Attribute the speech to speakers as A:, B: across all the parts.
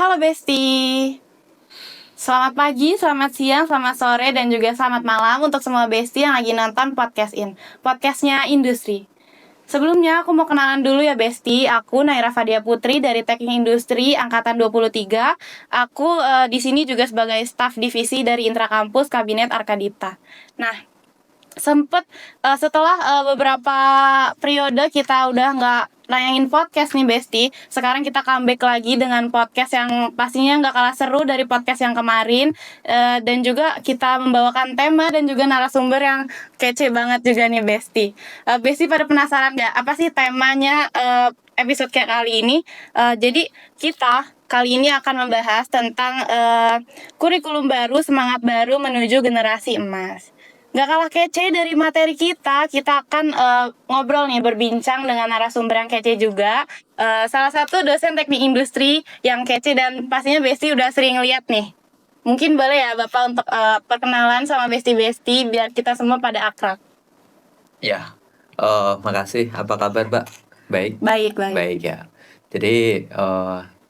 A: Halo Besti, selamat pagi, selamat siang, selamat sore, dan juga selamat malam untuk semua Besti yang lagi nonton podcastnya Industri. Sebelumnya aku mau kenalan dulu ya Besti, aku Naira Fadia Putri dari Teknik Industri Angkatan 23. Aku di sini juga sebagai staf divisi dari Intrakampus Kabinet Arkadipta. Nah, setelah beberapa periode kita udah nggak nayangin podcast nih Besti, sekarang kita comeback lagi dengan podcast yang pastinya nggak kalah seru dari podcast yang kemarin, dan juga kita membawakan tema dan juga narasumber yang kece banget juga nih Besti. Besti pada penasaran nggak apa sih temanya episode kayak kali ini? Jadi kita kali ini akan membahas tentang kurikulum baru, semangat baru menuju generasi emas. Gak kalah kece dari materi kita akan ngobrol nih, berbincang dengan narasumber yang kece juga. Salah satu dosen teknik industri yang kece dan pastinya Besti udah sering lihat nih. Mungkin boleh ya Bapak untuk perkenalan sama Besti-Besti biar kita semua pada akrab.
B: Ya, makasih. Apa kabar, Mbak? Baik?
A: Baik.
B: Baik ya. Jadi,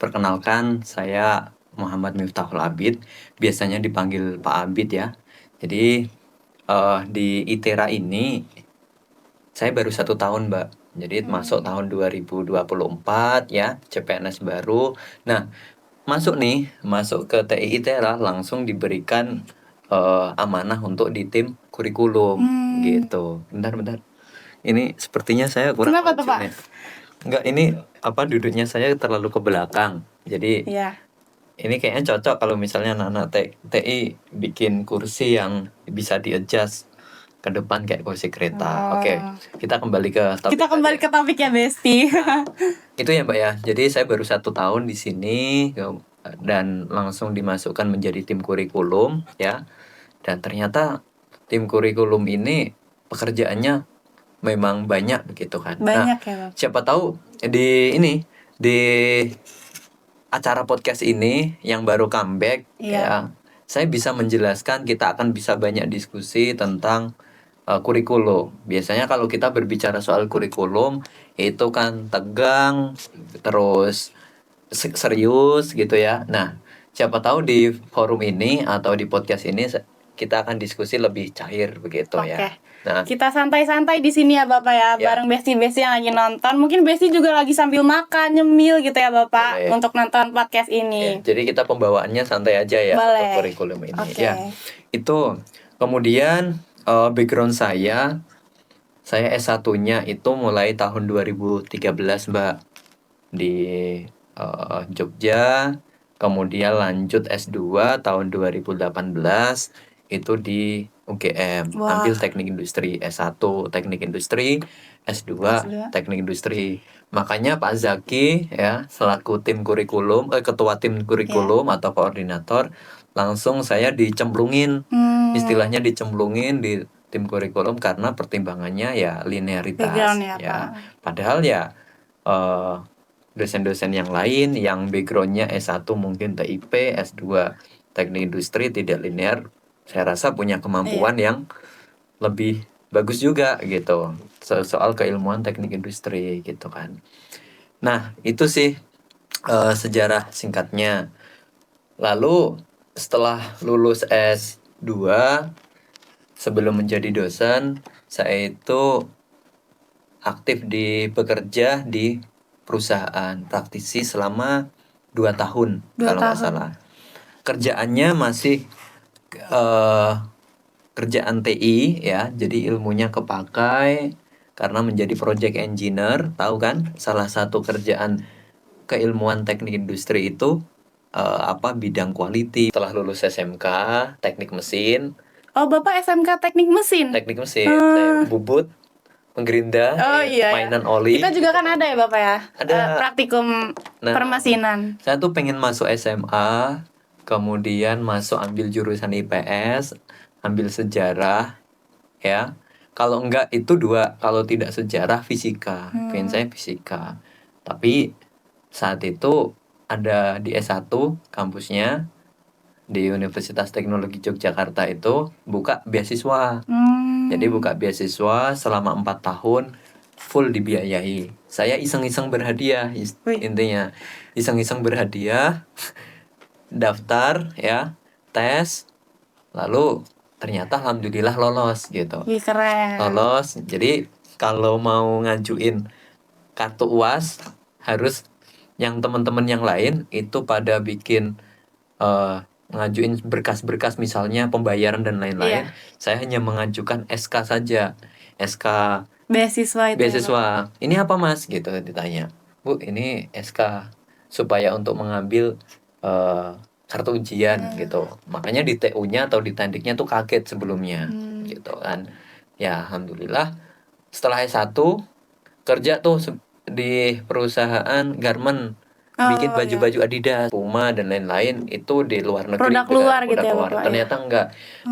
B: perkenalkan saya Muhammad Miftahul Abid, biasanya dipanggil Pak Abid ya. Jadi, di ITERA ini saya baru 1 tahun, Mbak. Jadi masuk tahun 2024 ya, CPNS baru. Nah, masuk ke TI ITERA langsung diberikan amanah untuk di tim kurikulum gitu. Bentar. Ini sepertinya saya kurang
A: Kenapa tuh,
B: maju
A: Pak?
B: nih. Enggak, ini duduknya saya terlalu ke belakang. Jadi
A: Iya.
B: ini kayaknya cocok kalau misalnya anak-anak TI bikin kursi yang bisa di-adjust ke depan kayak kursi kereta. Oke, kita kembali ke topik.
A: Kita kembali ke topik ya Besti.
B: Itu ya Mbak ya. Jadi saya baru 1 tahun di sini dan langsung dimasukkan menjadi tim kurikulum ya. Dan ternyata tim kurikulum ini pekerjaannya memang banyak begitu kan.
A: Banyak ya, Bapak.
B: Siapa tahu di acara podcast ini yang baru comeback ya, saya bisa menjelaskan, kita akan bisa banyak diskusi tentang kurikulum. Biasanya kalau kita berbicara soal kurikulum itu kan tegang, terus serius gitu ya. Nah, siapa tahu di forum ini atau di podcast ini kita akan diskusi lebih cair begitu ya. Nah,
A: kita santai-santai di sini ya Bapak ya, bareng Besti-Besti yang lagi nonton. Mungkin Besti juga lagi sambil makan, nyemil gitu ya Bapak, untuk nonton podcast ini.
B: Ya, jadi kita pembawaannya santai aja ya untuk kurikulum ini. Ya, itu kemudian background saya S1-nya itu mulai tahun 2013 Mbak di Jogja, kemudian lanjut S2 tahun 2018 itu di UGM, ambil teknik industri, S1 teknik industri, S2 teknik industri. Makanya Pak Zaki ya selaku tim kurikulum, ketua tim kurikulum atau koordinator, langsung saya dicemplungin, istilahnya dicemplungin di tim kurikulum karena pertimbangannya ya linearitas ya. Padahal ya dosen-dosen yang lain yang backgroundnya S1 mungkin TIP, S2 teknik industri tidak linear, saya rasa punya kemampuan yang lebih bagus juga gitu soal keilmuan teknik industri gitu kan. Nah, itu sih sejarah singkatnya. Lalu setelah lulus S2, sebelum menjadi dosen, saya itu aktif bekerja di perusahaan praktisi selama 2 tahun kalau nggak salah. Kerjaannya masih kerjaan TI ya, jadi ilmunya kepakai karena menjadi project engineer. Tahu kan, salah satu kerjaan keilmuan teknik industri itu bidang quality. Setelah lulus SMK teknik mesin.
A: Oh, Bapak SMK teknik mesin?
B: Teknik mesin, saya bubut, penggerinda, mainan oli.
A: Kita juga kan ada ya Bapak ya,
B: ada
A: praktikum permesinan.
B: Saya tuh pengen masuk SMA, kemudian ambil jurusan IPS, ambil sejarah ya. Kalau enggak itu 2, kalau tidak sejarah fisika. Pengen saya fisika. Tapi saat itu ada di S1 kampusnya di Universitas Teknologi Yogyakarta itu buka beasiswa. Jadi buka beasiswa selama 4 tahun full dibiayai. Saya iseng-iseng berhadiah,
A: Wih.
B: intinya iseng-iseng berhadiah, daftar ya, tes, lalu ternyata alhamdulillah lolos gitu.
A: Wih, keren.
B: Lolos. Jadi kalau mau ngajuin kartu UAS harus yang teman-teman yang lain itu pada bikin ngajuin berkas-berkas misalnya pembayaran dan lain-lain.
A: Iya.
B: Saya hanya mengajukan SK saja. SK
A: Beasiswa itu ya, Pak.
B: beasiswa. Ini apa Mas gitu ditanya. Bu, ini SK supaya untuk mengambil kartu ujian gitu. Makanya di TU-nya atau di tandiknya tuh kaget sebelumnya gitu kan. Ya alhamdulillah setelah S1 kerja tuh di perusahaan garment bikin
A: Oh,
B: baju-baju Adidas, Puma dan lain-lain itu di luar negeri.
A: Produk
B: juga,
A: luar gitu
B: produk
A: ya,
B: luar.
A: Bapak, ya?
B: Ternyata enggak.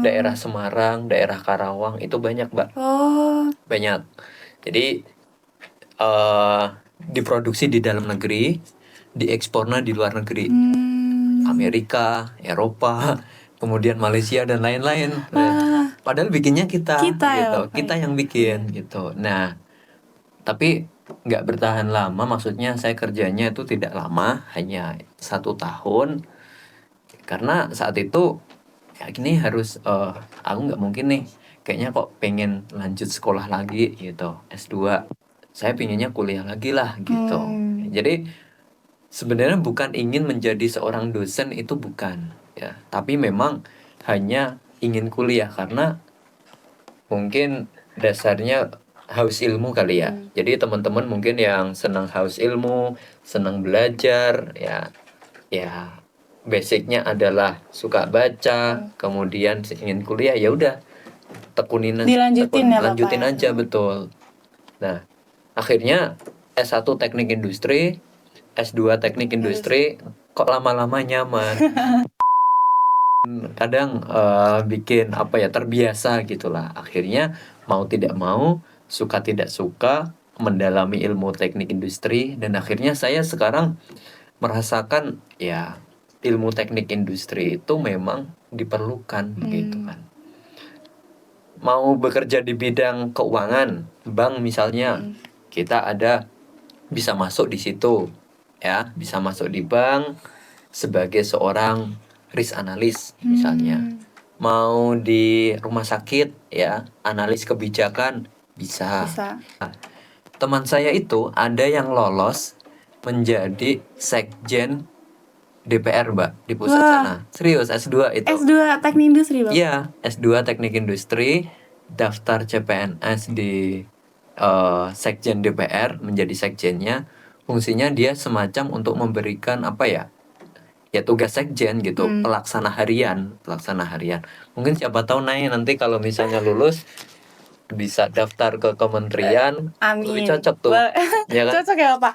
B: Daerah Semarang, daerah Karawang itu banyak, Mbak.
A: Oh,
B: Banyak. Jadi diproduksi di dalam negeri, diekspornya di luar negeri. Amerika, Eropa, kemudian Malaysia dan lain-lain. Padahal bikinnya kita
A: Kita ya,
B: gitu.
A: Bapak,
B: Kita
A: ya?
B: yang bikin gitu. Nah, tapi nggak bertahan lama, maksudnya saya kerjanya itu tidak lama, hanya 1 tahun, karena saat itu ya gini harus aku nggak mungkin nih, kayaknya kok pengen lanjut sekolah lagi gitu, S2, saya pinginnya kuliah lagi lah gitu. Jadi sebenarnya bukan ingin menjadi seorang dosen, itu bukan ya, tapi memang hanya ingin kuliah karena mungkin dasarnya haus ilmu kali ya. Jadi teman-teman mungkin yang senang haus ilmu, senang belajar ya, ya basicnya adalah suka baca, kemudian ingin kuliah, ya udah
A: Dilanjutin ya, Bapak,
B: lanjutin
A: ya?
B: aja, betul. Nah, akhirnya S1 teknik industri, S2 teknik industri, kok lama-lama nyaman. Kadang bikin apa ya, terbiasa gitulah. Akhirnya mau tidak mau, suka tidak suka mendalami ilmu teknik industri, dan akhirnya saya sekarang merasakan ya ilmu teknik industri itu memang diperlukan gitu kan. Mau bekerja di bidang keuangan, bank misalnya, kita ada bisa masuk di situ ya, bisa masuk di bank sebagai seorang risk analis misalnya. Mau di rumah sakit ya, analis kebijakan bisa. Nah, teman saya itu ada yang lolos menjadi sekjen DPR, Mbak, di pusat
A: Wah.
B: sana. Serius, S2 itu.
A: S2 teknik industri, Bapak?
B: Iya, S2 teknik industri, daftar CPNS di sekjen DPR, menjadi sekjennya. Fungsinya dia semacam untuk memberikan apa ya, ya tugas sekjen gitu, pelaksana harian. Mungkin siapa tahu nanti kalau misalnya lulus bisa daftar ke kementerian.
A: Amin.
B: Lebih cocok tuh. Ya kan?
A: Cocok ya, Pak.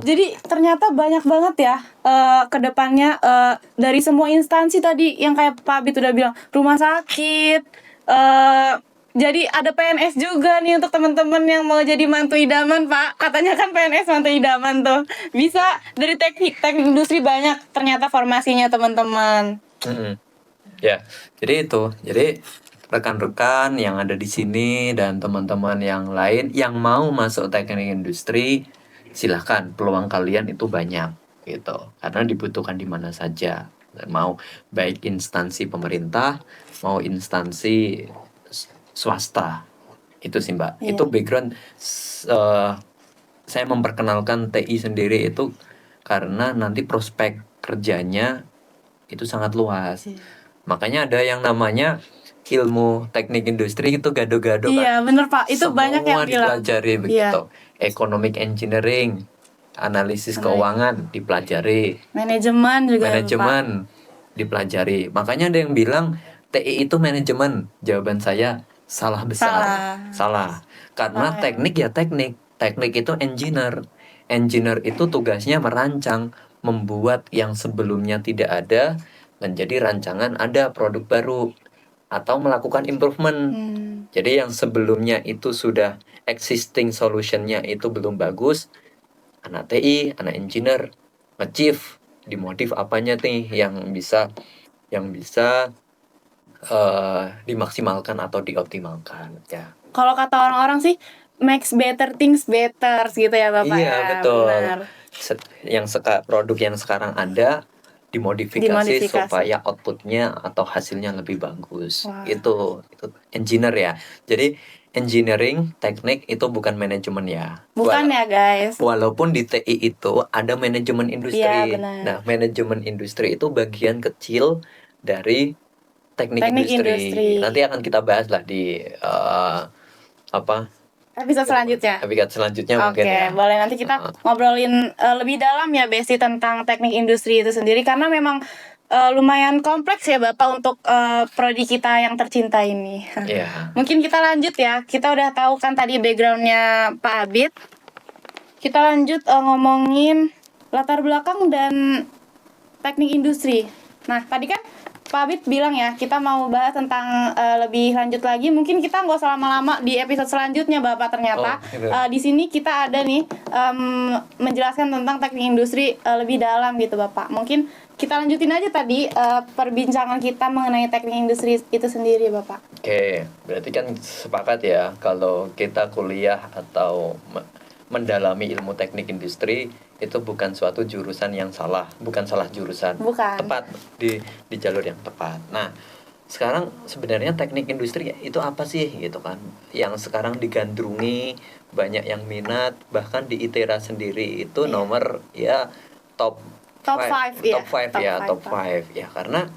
A: Jadi ternyata banyak banget ya ke depannya dari semua instansi tadi yang kayak Pak Bit udah bilang, rumah sakit, jadi ada PNS juga nih untuk teman-teman yang mau jadi mantu idaman, Pak. Katanya kan PNS mantu idaman tuh. Bisa dari teknik industri banyak ternyata formasinya, teman-teman.
B: Ya, jadi itu. Jadi rekan-rekan yang ada di sini dan teman-teman yang lain yang mau masuk teknik industri, silahkan, peluang kalian itu banyak gitu. Karena dibutuhkan di mana saja. Mau baik instansi pemerintah, mau instansi swasta. Itu sih, Mbak.
A: Iya.
B: Itu background saya memperkenalkan TI sendiri itu karena nanti prospek kerjanya itu sangat luas. Makanya ada yang namanya ilmu teknik industri itu gado-gado kan.
A: Iya, bener, Pak. Itu banyak yang bilang.
B: Dipelajari begitu. Economic engineering, analisis keuangan dipelajari.
A: Manajemen juga,
B: Manajemen dipelajari. Makanya ada yang bilang TI itu manajemen. Jawaban saya salah besar. Salah. Karena teknik ya teknik. Teknik itu engineer. Engineer itu tugasnya merancang, membuat yang sebelumnya tidak ada menjadi rancangan ada, produk baru, atau melakukan improvement. Jadi yang sebelumnya itu sudah existing solutionnya itu belum bagus, anak TI, anak engineer nge-chief, dimodif apanya nih yang bisa dimaksimalkan atau dioptimalkan ya.
A: Kalau kata orang-orang sih makes better things better gitu ya Bapak
B: Iya,
A: ya.
B: betul.
A: Benar.
B: Produk yang sekarang ada dimodifikasi
A: Dimodifikasi.
B: supaya outputnya atau hasilnya lebih bagus.
A: Wah.
B: Itu engineer ya. Jadi engineering teknik itu bukan manajemen ya.
A: Bukan ya guys.
B: Walaupun di TI itu ada manajemen industri.
A: Iya, benar.
B: Nah, manajemen industri itu bagian kecil dari teknik industri. Nanti akan kita bahas lah di
A: episode selanjutnya.
B: episode selanjutnya mungkin
A: Oke,
B: ya.
A: boleh nanti kita ngobrolin lebih dalam ya Besti tentang teknik industri itu sendiri karena memang lumayan kompleks ya Bapak untuk prodi kita yang tercinta ini.
B: Iya.
A: Mungkin kita lanjut ya. Kita udah tahu kan tadi backgroundnya Pak Abid. Kita lanjut ngomongin latar belakang dan teknik industri. Nah, tadi kan Pak Abid bilang ya, kita mau bahas tentang lebih lanjut lagi. Mungkin kita nggak usah lama-lama di episode selanjutnya, Bapak. Ternyata
B: gitu.
A: di sini kita ada nih menjelaskan tentang teknik industri lebih dalam gitu, Bapak. Mungkin kita lanjutin aja tadi perbincangan kita mengenai teknik industri itu sendiri, Bapak.
B: Oke, berarti kan sepakat ya kalau kita kuliah atau mendalami ilmu teknik industri itu bukan suatu jurusan yang salah, bukan salah jurusan.
A: Bukan.
B: Tepat di jalur yang tepat. Nah, sekarang sebenarnya teknik industri itu apa sih gitu kan? Yang sekarang digandrungi, banyak yang minat, bahkan di ITERA sendiri itu nomor ya top
A: 5 ya.
B: Top 5 ya, karena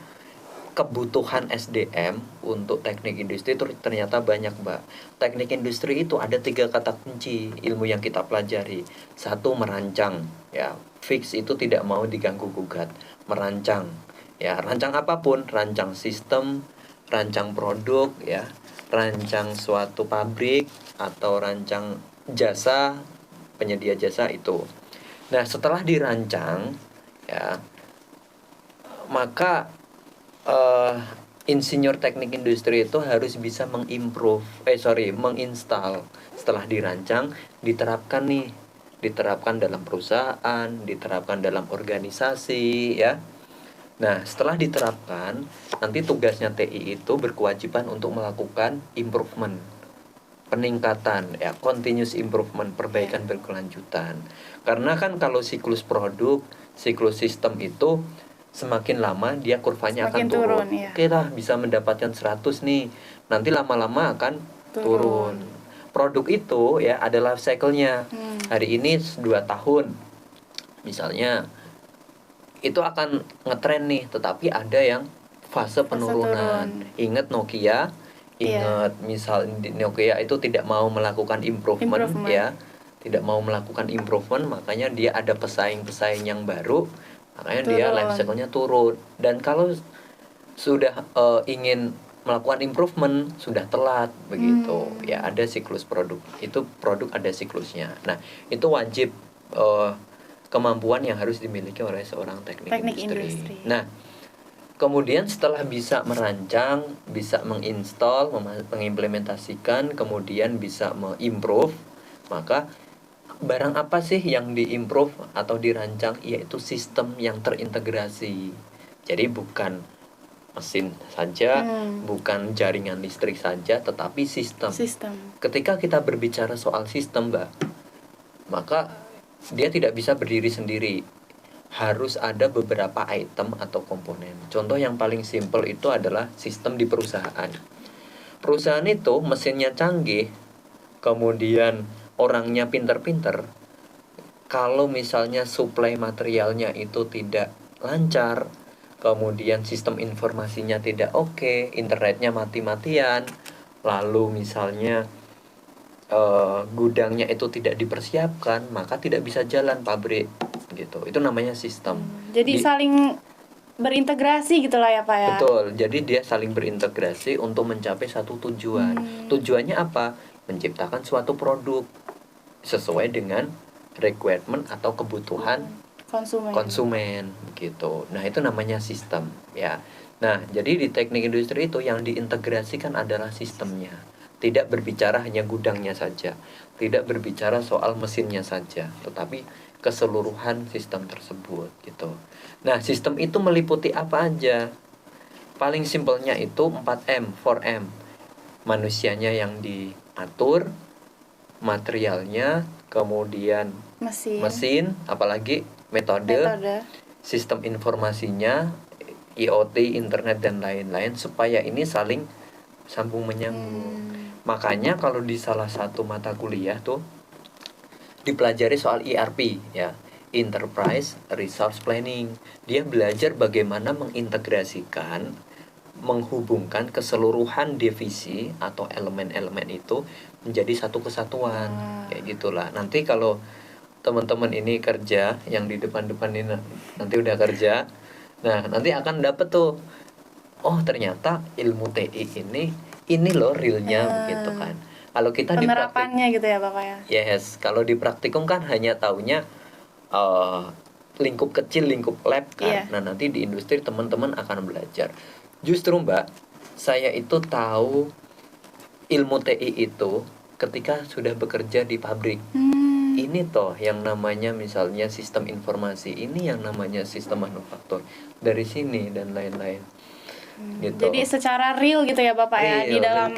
B: kebutuhan SDM untuk teknik industri itu ternyata banyak, Mbak. Teknik industri itu ada 3 kata kunci ilmu yang kita pelajari. 1, merancang, ya. Fix itu tidak mau diganggu gugat. Merancang, ya. Rancang apapun, rancang sistem, rancang produk, ya. Rancang suatu pabrik atau rancang jasa, penyedia jasa itu. Nah, setelah dirancang, ya, maka insinyur teknik industri itu harus bisa menginstal setelah dirancang, diterapkan dalam perusahaan, diterapkan dalam organisasi, ya. Nah, setelah diterapkan, nanti tugasnya TI itu berkewajiban untuk melakukan improvement, peningkatan, ya, continuous improvement, perbaikan berkelanjutan. Karena kan kalau siklus produk, siklus sistem itu semakin lama dia kurvanya
A: Semakin
B: akan turun.
A: ya.
B: Kita bisa mendapatkan 100 nih. Nanti lama-lama akan turun. Produk itu ya ada life cycle-nya. Hari ini 2 tahun. Misalnya itu akan ngetren nih, tetapi ada yang fase penurunan. Ingat Nokia, misal Nokia itu tidak mau melakukan improvement. Ya. Tidak mau melakukan improvement, makanya dia ada pesaing-pesaing yang baru. Makanya dia life cycle-nya turun. Dan kalau sudah ingin melakukan improvement sudah telat begitu. Ya, ada siklus produk. Itu produk ada siklusnya. Nah, itu wajib kemampuan yang harus dimiliki oleh seorang teknik industri. Nah, kemudian setelah bisa merancang, bisa menginstal, mengimplementasikan, kemudian bisa mengimprove, maka barang apa sih yang diimprove atau dirancang? Yaitu sistem yang terintegrasi. Jadi bukan mesin saja, bukan jaringan listrik saja, tetapi sistem. Ketika kita berbicara soal sistem, Mbak, maka dia tidak bisa berdiri sendiri. Harus ada beberapa item atau komponen. Contoh yang paling simpel itu adalah sistem di perusahaan. Perusahaan itu mesinnya canggih, kemudian orangnya pinter-pinter. Kalau misalnya suplai materialnya itu tidak lancar, kemudian sistem informasinya tidak oke, internetnya mati-matian, lalu misalnya gudangnya itu tidak dipersiapkan, maka tidak bisa jalan pabrik gitu. Itu namanya sistem.
A: Jadi saling berintegrasi gitulah ya Pak ya.
B: Betul. Jadi dia saling berintegrasi untuk mencapai satu tujuan. Tujuannya apa? Menciptakan suatu produk sesuai dengan requirement atau kebutuhan konsumen gitu. Nah, itu namanya sistem ya. Nah, jadi di teknik industri itu yang diintegrasikan adalah sistemnya. Tidak berbicara hanya gudangnya saja, tidak berbicara soal mesinnya saja, tetapi keseluruhan sistem tersebut gitu. Nah, sistem itu meliputi apa aja? Paling simpelnya itu 4M. Manusianya yang diatur, materialnya, kemudian
A: Mesin,
B: apalagi metode, sistem informasinya, IoT, internet dan lain-lain, supaya ini saling sambung menyambung. Makanya kalau di salah satu mata kuliah tuh dipelajari soal ERP ya, Enterprise Resource Planning. Dia belajar bagaimana mengintegrasikan, menghubungkan keseluruhan divisi atau elemen-elemen itu menjadi satu kesatuan. Kayak gitulah. Nanti kalau teman-teman ini kerja, yang di depan-depan ini nanti udah kerja, nah nanti akan dapet tuh, oh ternyata ilmu TI ini loh realnya gitu kan. Kalau kita
A: penerapannya gitu ya Bapak ya.
B: yes, kalau di praktikum kan hanya taunya lingkup kecil, lingkup lab kan. Nah nanti di industri teman-teman akan belajar. Justru Mbak, saya itu tahu ilmu TI itu ketika sudah bekerja di pabrik. Ini toh yang namanya misalnya sistem informasi, ini yang namanya sistem manufaktur, dari sini dan lain-lain. Gitu.
A: Jadi secara real gitu ya Bapak ya, di dalam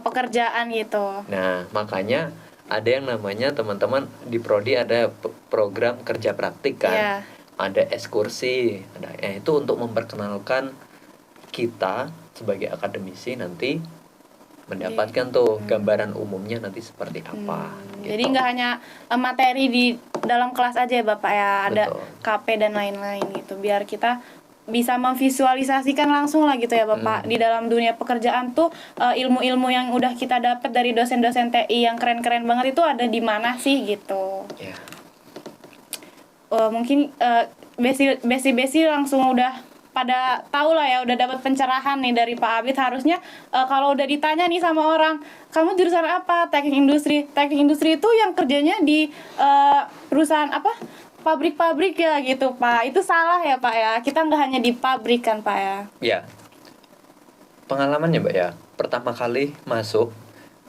A: pekerjaan gitu.
B: Nah makanya ada yang namanya teman-teman di prodi ada program kerja praktik kan, ada ekskursi, ada itu untuk memperkenalkan kita sebagai akademisi nanti mendapatkan tuh gambaran umumnya nanti seperti apa. Gitu.
A: Jadi nggak hanya materi di dalam kelas aja ya Bapak ya, ada KP dan lain-lain gitu, biar kita bisa memvisualisasikan langsung lah gitu ya Bapak. Di dalam dunia pekerjaan tuh ilmu-ilmu yang udah kita dapat dari dosen-dosen TI yang keren-keren banget itu ada di mana sih gitu. Mungkin besi langsung udah pada tahu lah ya, udah dapat pencerahan nih dari Pak Abid. Harusnya kalau udah ditanya nih sama orang, kamu jurusan apa? Teknik industri. Teknik industri itu yang kerjanya di perusahaan apa? Pabrik-pabrik ya gitu Pak. Itu salah ya Pak ya. Kita nggak hanya di pabrik kan Pak ya.
B: Ya. Pengalamannya Mbak ya. Pertama kali masuk,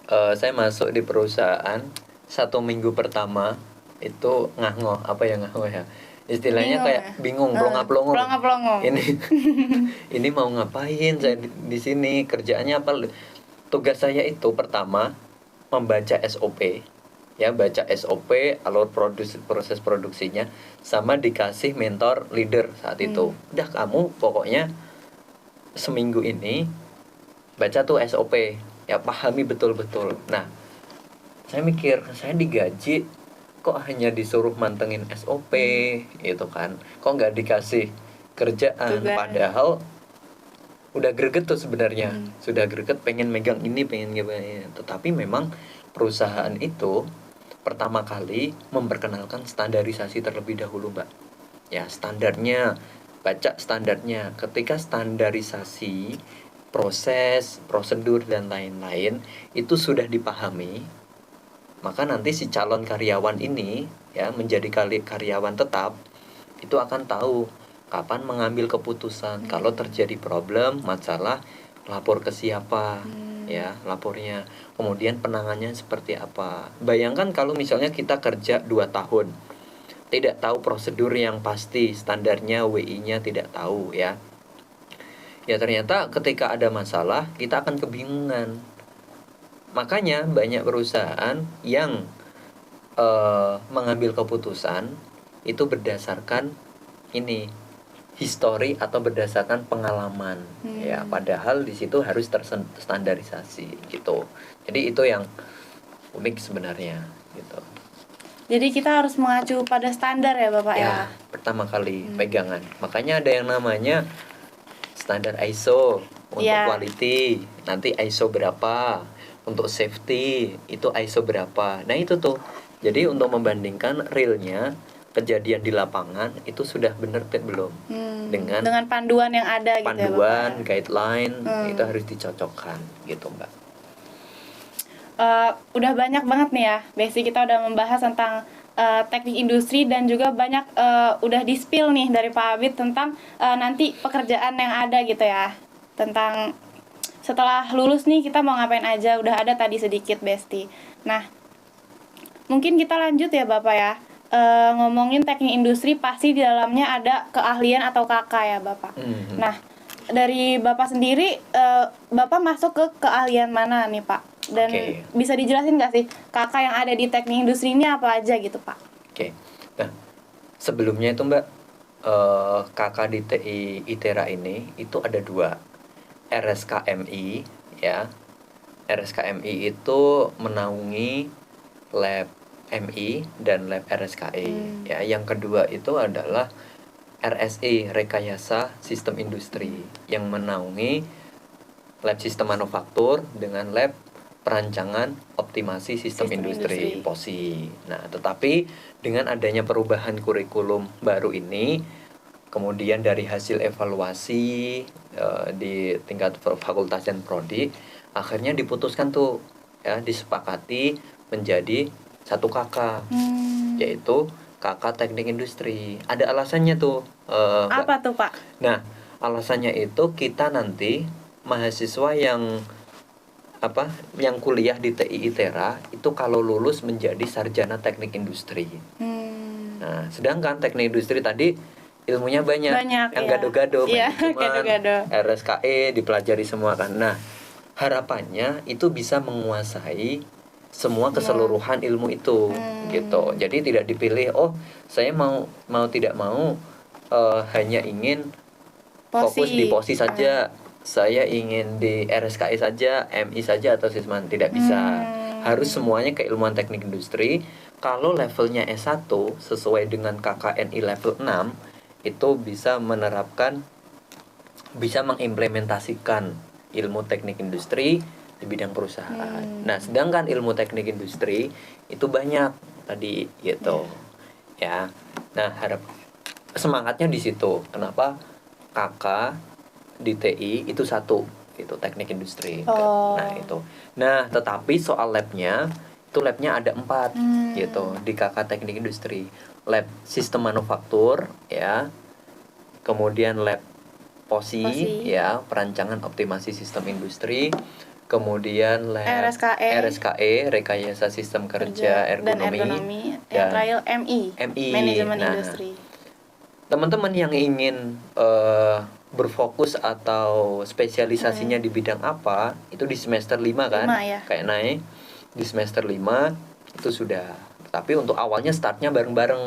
B: saya masuk di perusahaan 1 minggu pertama itu ngah-ngoh. Apa ya ngah-ngoh ya? Istilahnya kayak bingung, pelongo-pelongo. Ini mau ngapain saya di sini, kerjaannya apa? Tugas saya itu pertama membaca SOP. Ya, baca SOP, alur proses produksinya, sama dikasih mentor leader saat itu. Udah kamu pokoknya seminggu ini baca tuh SOP, ya pahami betul-betul. Nah, saya mikir, saya digaji kok hanya disuruh mantengin SOP gitu kan, kok nggak dikasih kerjaan. Padahal udah greget tuh sebenarnya, sudah greget pengen megang ini, pengen gimana. Tetapi memang perusahaan itu pertama kali memperkenalkan standarisasi terlebih dahulu Mbak ya, standarnya, baca standarnya. Ketika standarisasi proses, prosedur dan lain-lain itu sudah dipahami, maka nanti si calon karyawan ini ya menjadi karyawan tetap itu akan tahu kapan mengambil keputusan. Kalau terjadi problem, masalah, lapor ke siapa ya lapornya, kemudian penanganannya seperti apa. Bayangkan kalau misalnya kita kerja 2 tahun tidak tahu prosedur yang pasti, standarnya, WI-nya tidak tahu ya ternyata ketika ada masalah kita akan kebingungan. Makanya banyak perusahaan yang mengambil keputusan itu berdasarkan ini histori atau berdasarkan pengalaman ya, padahal di situ harus terstandarisasi gitu. Jadi itu yang unik sebenarnya gitu.
A: Jadi kita harus mengacu pada standar ya Bapak ya.
B: Pertama kali pegangan. Makanya ada yang namanya standar ISO untuk quality, nanti ISO berapa. Untuk safety itu ISO berapa. Nah itu tuh. Jadi untuk membandingkan realnya kejadian di lapangan itu sudah benar belum dengan
A: panduan yang ada gitu ya,
B: panduan, guideline itu harus dicocokkan gitu Mbak.
A: Udah banyak banget nih ya, basic kita udah membahas tentang teknik industri dan juga banyak udah di-spill nih dari Pak Abid tentang nanti pekerjaan yang ada gitu ya, tentang setelah lulus nih kita mau ngapain aja, udah ada tadi sedikit Besti. Nah, mungkin kita lanjut ya Bapak ya. Ngomongin teknik industri pasti di dalamnya ada keahlian atau KK ya Bapak. Nah, dari Bapak sendiri Bapak masuk ke keahlian mana nih Pak Dan
B: Oke.
A: bisa dijelasin nggak sih kakak yang ada di teknik industri ini apa aja gitu Pak?
B: Oke. Nah, sebelumnya itu Mbak, kakak di TI ITERA ini itu ada dua, RSKMI ya. RSKMI itu menaungi lab MI dan lab RSKE ya. Yang kedua itu adalah RSI, Rekayasa Sistem Industri, yang menaungi lab sistem manufaktur dengan lab perancangan optimasi sistem industri POSI. Nah, tetapi dengan adanya perubahan kurikulum baru ini, kemudian dari hasil evaluasi di tingkat fakultas dan prodi, akhirnya diputuskan tuh ya, disepakati menjadi satu kakak, yaitu kakak teknik industri. Ada alasannya tuh, Mbak.
A: Apa tuh Pak?
B: Nah, alasannya itu kita nanti mahasiswa yang yang kuliah di TI ITERA itu kalau lulus menjadi sarjana teknik industri. Nah, sedangkan teknik industri tadi ilmunya banyak yang
A: iya.
B: gado-gado,
A: Iya,
B: manajemen,
A: gado-gado.
B: RSKE dipelajari semua kan. Nah, harapannya itu bisa menguasai semua keseluruhan ilmu itu gitu. Jadi tidak dipilih, oh saya mau tidak mau hanya ingin fokus di POSI saja, saya ingin di RSKI saja, MI saja atau Sisman, tidak bisa. Harus semuanya keilmuan teknik industri. Kalau levelnya S1 sesuai dengan KKNI level 6 itu bisa menerapkan, bisa mengimplementasikan ilmu teknik industri di bidang perusahaan. Nah, sedangkan ilmu teknik industri itu banyak tadi gitu. Ya. Nah, semangatnya di situ. Kenapa kakak di TI itu satu, itu teknik industri. Nah itu. Nah tetapi soal labnya, itu labnya ada 4 gitu di kakak teknik industri. Lab sistem manufaktur ya, kemudian lab POSI ya, perancangan optimasi sistem industri, kemudian lab RSKE, rekayasa sistem kerja ergonomi,
A: dan trial MI, manajemen
B: Nah,
A: industri.
B: teman-teman yang ingin berfokus atau spesialisasinya di bidang apa, itu di semester 5 kan,
A: ya.
B: kayak naik di semester 5 itu sudah. Tapi untuk awalnya startnya bareng-bareng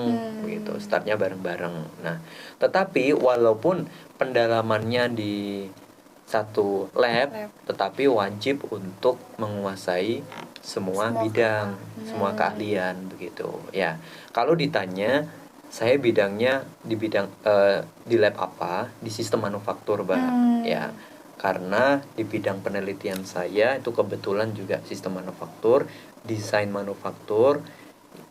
B: gitu, startnya bareng-bareng. Nah, tetapi walaupun pendalamannya di satu lab, tetapi wajib untuk menguasai semua bidang, semua keahlian begitu. Ya, kalau ditanya saya bidangnya di bidang di lab apa, di sistem manufaktur Mbak ya, karena di bidang penelitian saya itu kebetulan juga sistem manufaktur, desain manufaktur.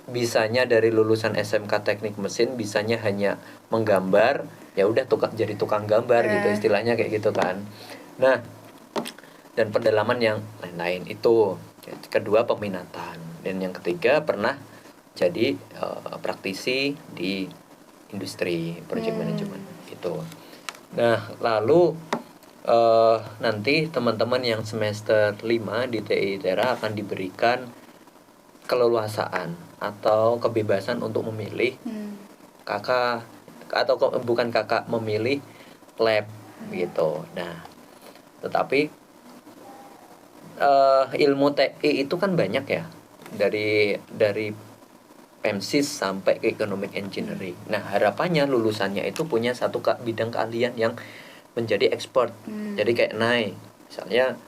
B: Bisanya dari lulusan SMK teknik mesin, bisanya hanya menggambar, ya udah jadi tukang gambar gitu, istilahnya kayak gitu kan. Nah, dan pendalaman yang lain-lain itu. Kedua peminatan, dan yang ketiga pernah jadi praktisi di industri project management gitu. Nah, lalu nanti teman-teman yang semester 5 di TI ITERA akan diberikan keleluasaan atau kebebasan untuk memilih kakak atau bukan kakak, memilih lab gitu. Nah, tetapi ilmu TI itu kan banyak ya, dari PEMSIS sampai ke economic engineering. Nah, harapannya lulusannya itu punya satu bidang keahlian yang menjadi expert. Jadi kayak Nai, misalnya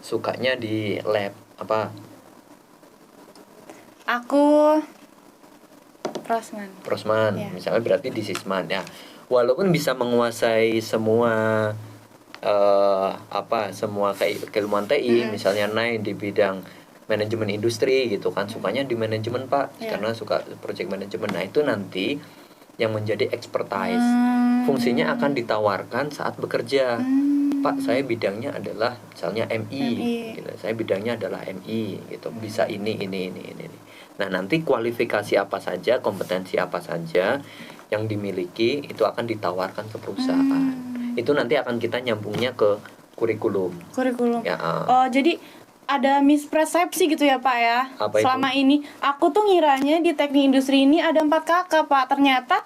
B: sukanya di lab apa?
A: Aku Prosman.
B: Misalnya berarti di Sisman ya. Walaupun bisa menguasai semua semua keilmuan TI, misalnya Nai di bidang manajemen industri gitu kan, sukanya di manajemen Pak, karena suka project management. Nah itu nanti yang menjadi expertise, fungsinya akan ditawarkan saat bekerja. Pak, saya bidangnya adalah misalnya MI. Gitu. Saya bidangnya adalah MI gitu, bisa ini. Nah nanti kualifikasi apa saja, kompetensi apa saja yang dimiliki itu akan ditawarkan ke perusahaan. Itu nanti akan kita nyambungnya ke kurikulum. Ya,
A: Oh, jadi ada mispersepsi gitu ya Pak ya.
B: Apa
A: selama itu? Ini aku tuh ngiranya di teknik industri ini ada 4 kakak Pak, ternyata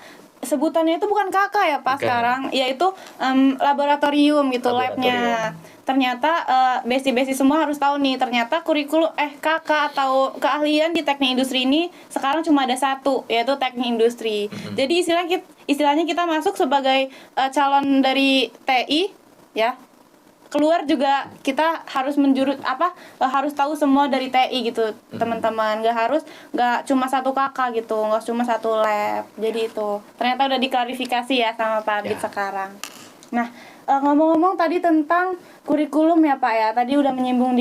A: sebutannya itu bukan KK ya Pak
B: Bukan.
A: sekarang, yaitu laboratorium gitu,
B: Laboratorium.
A: labnya. Ternyata besti-besti semua harus tahu nih, ternyata kurikulum KK atau keahlian di teknik industri ini sekarang cuma ada satu, yaitu teknik industri. Jadi istilahnya kita masuk sebagai calon dari TI ya, keluar juga kita harus harus tahu semua dari TI gitu teman-teman, nggak cuma satu kakak gitu, nggak cuma satu lab. Jadi itu ternyata udah diklarifikasi ya sama Pak Abid
B: Ya.
A: sekarang. Nah, ngomong-ngomong tadi tentang kurikulum ya Pak ya, tadi udah menyinggung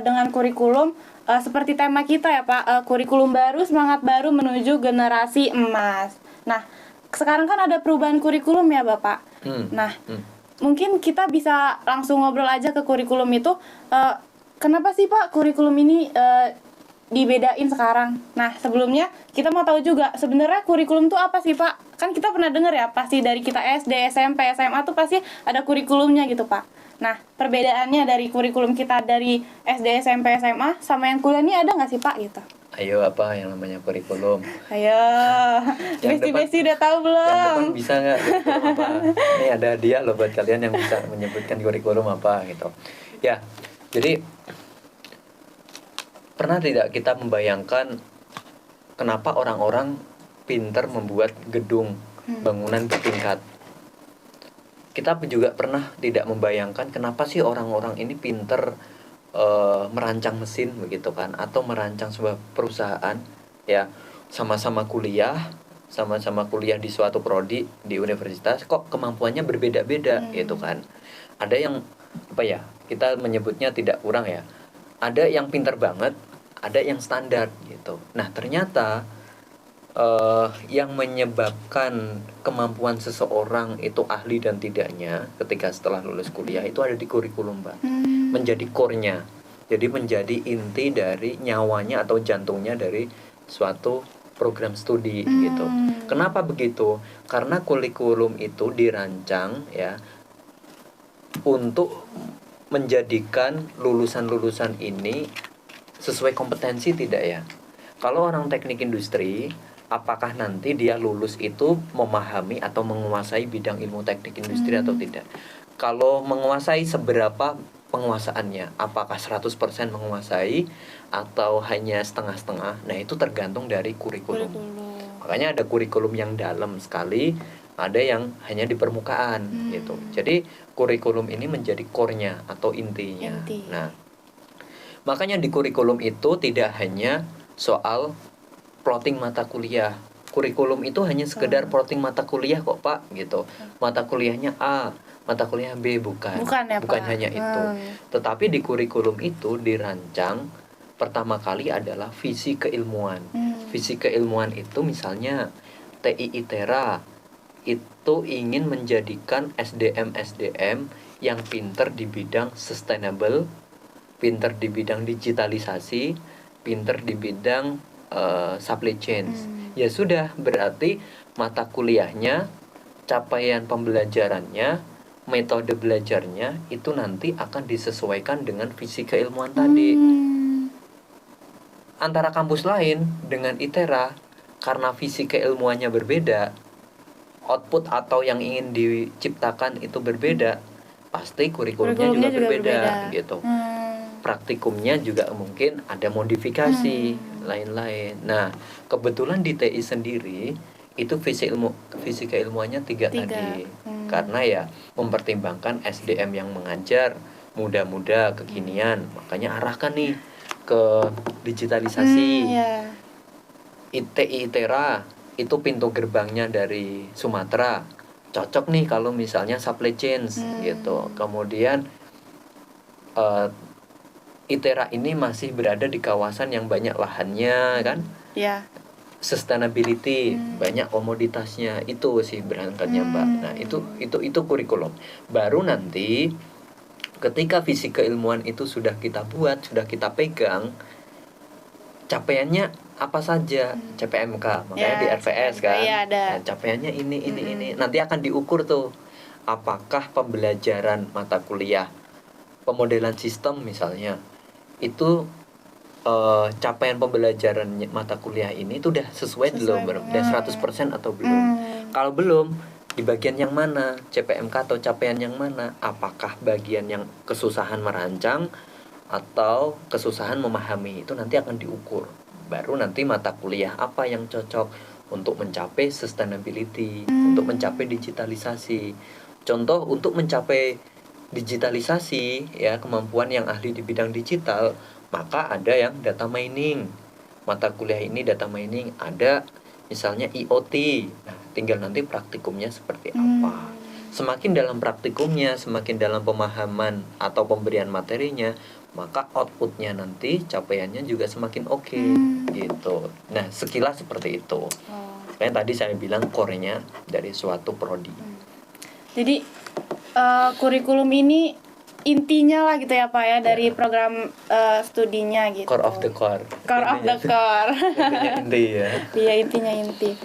A: dengan kurikulum, seperti tema kita ya Pak, kurikulum baru, semangat baru menuju generasi emas. Nah, sekarang kan ada perubahan kurikulum ya Bapak. Nah, mungkin kita bisa langsung ngobrol aja ke kurikulum itu. Kenapa sih Pak kurikulum ini dibedain sekarang? Nah, sebelumnya kita mau tahu juga sebenarnya kurikulum itu apa sih Pak? Kan kita pernah dengar ya, pasti dari kita SD, SMP, SMA tuh pasti ada kurikulumnya gitu Pak. Nah, perbedaannya dari kurikulum kita dari SD, SMP, SMA sama yang kuliah ini ada nggak sih Pak gitu?
B: Ayo, apa yang namanya kurikulum?
A: Ayo, besti-besti udah tahu
B: Yang
A: belum?
B: depan bisa nggak kurikulum apa? Ini ada hadiah loh buat kalian yang bisa menyebutkan kurikulum apa gitu. Ya, jadi pernah tidak kita membayangkan kenapa orang-orang pinter membuat gedung bangunan bertingkat? Kita juga pernah tidak membayangkan kenapa sih orang-orang ini pinter merancang mesin begitu kan, atau merancang sebuah perusahaan ya, sama-sama kuliah di suatu prodi di universitas, kok kemampuannya berbeda-beda gitu kan. Ada yang apa ya, kita menyebutnya tidak kurang ya, ada yang pinter banget, ada yang standar gitu. Nah ternyata yang menyebabkan kemampuan seseorang itu ahli dan tidaknya ketika setelah lulus kuliah itu ada di kurikulum Mbak. Menjadi core-nya, jadi menjadi inti dari nyawanya atau jantungnya dari suatu program studi gitu. Kenapa begitu? Karena kurikulum itu dirancang ya untuk menjadikan lulusan-lulusan ini sesuai kompetensi tidak ya. Kalau orang teknik industri, apakah nanti dia lulus itu memahami atau menguasai bidang ilmu teknik industri atau tidak? Kalau menguasai, seberapa penguasaannya? Apakah 100% menguasai atau hanya setengah-setengah? Nah, itu tergantung dari kurikulum. Makanya ada kurikulum yang dalam sekali, ada yang hanya di permukaan gitu. Jadi kurikulum ini menjadi core-nya atau intinya. Nah, makanya di kurikulum itu tidak hanya soal plotting mata kuliah. Kurikulum itu hanya sekedar plotting mata kuliah kok Pak gitu. Mata kuliahnya A, mata kuliah B, bukan
A: ya,
B: bukan
A: Pak.
B: hanya itu. Tetapi di kurikulum itu dirancang pertama kali adalah visi keilmuan. Visi keilmuan itu misalnya TI ITERA itu ingin menjadikan SDM yang pinter di bidang sustainable, pinter di bidang digitalisasi, pinter di bidang supply chain. Ya sudah, berarti mata kuliahnya, capaian pembelajarannya, metode belajarnya itu nanti akan disesuaikan dengan visi keilmuan tadi. Antara kampus lain dengan ITERA, karena visi keilmuannya berbeda, output atau yang ingin diciptakan itu berbeda, pasti kurikulumnya juga berbeda gitu. Praktikumnya juga mungkin ada modifikasi lain-lain. Nah, kebetulan di TI sendiri itu visi keilmuannya tiga tadi. Karena ya mempertimbangkan SDM yang mengajar, muda-muda kekinian, makanya arahkan nih ke digitalisasi. TI ITERA itu pintu gerbangnya dari Sumatera, cocok nih kalau misalnya supply chain gitu. Kemudian ITERA ini masih berada di kawasan yang banyak lahannya kan, sustainability, banyak komoditasnya, itu sih berangkatnya Mbak. Nah itu kurikulum. Baru nanti ketika visi keilmuan itu sudah kita buat, sudah kita pegang, capaiannya apa saja, CPMK, makanya di RVS kan, nah, capaiannya ini, nanti akan diukur tuh, apakah pembelajaran mata kuliah pemodelan sistem misalnya, itu capaian pembelajaran mata kuliah ini itu udah sesuai belum, udah 100% atau belum. Kalau belum, di bagian yang mana? CPMK atau capaian yang mana? Apakah bagian yang kesusahan merancang atau kesusahan memahami? Itu nanti akan diukur. Baru nanti mata kuliah apa yang cocok untuk mencapai sustainability, untuk mencapai digitalisasi. Contoh untuk mencapai digitalisasi ya, kemampuan yang ahli di bidang digital, maka ada yang data mining. Mata kuliah ini data mining, ada misalnya IoT. Nah, tinggal nanti praktikumnya seperti apa. Semakin dalam praktikumnya, semakin dalam pemahaman atau pemberian materinya, maka outputnya nanti capaiannya juga semakin oke, gitu. Nah, sekilas seperti itu. Makanya tadi saya bilang core-nya dari suatu prodi.
A: Jadi kurikulum ini intinya lah gitu ya Pak ya dari program studinya gitu.
B: Core of the core.
A: Core of the core.
B: Intinya inti ya.
A: Iya, intinya inti.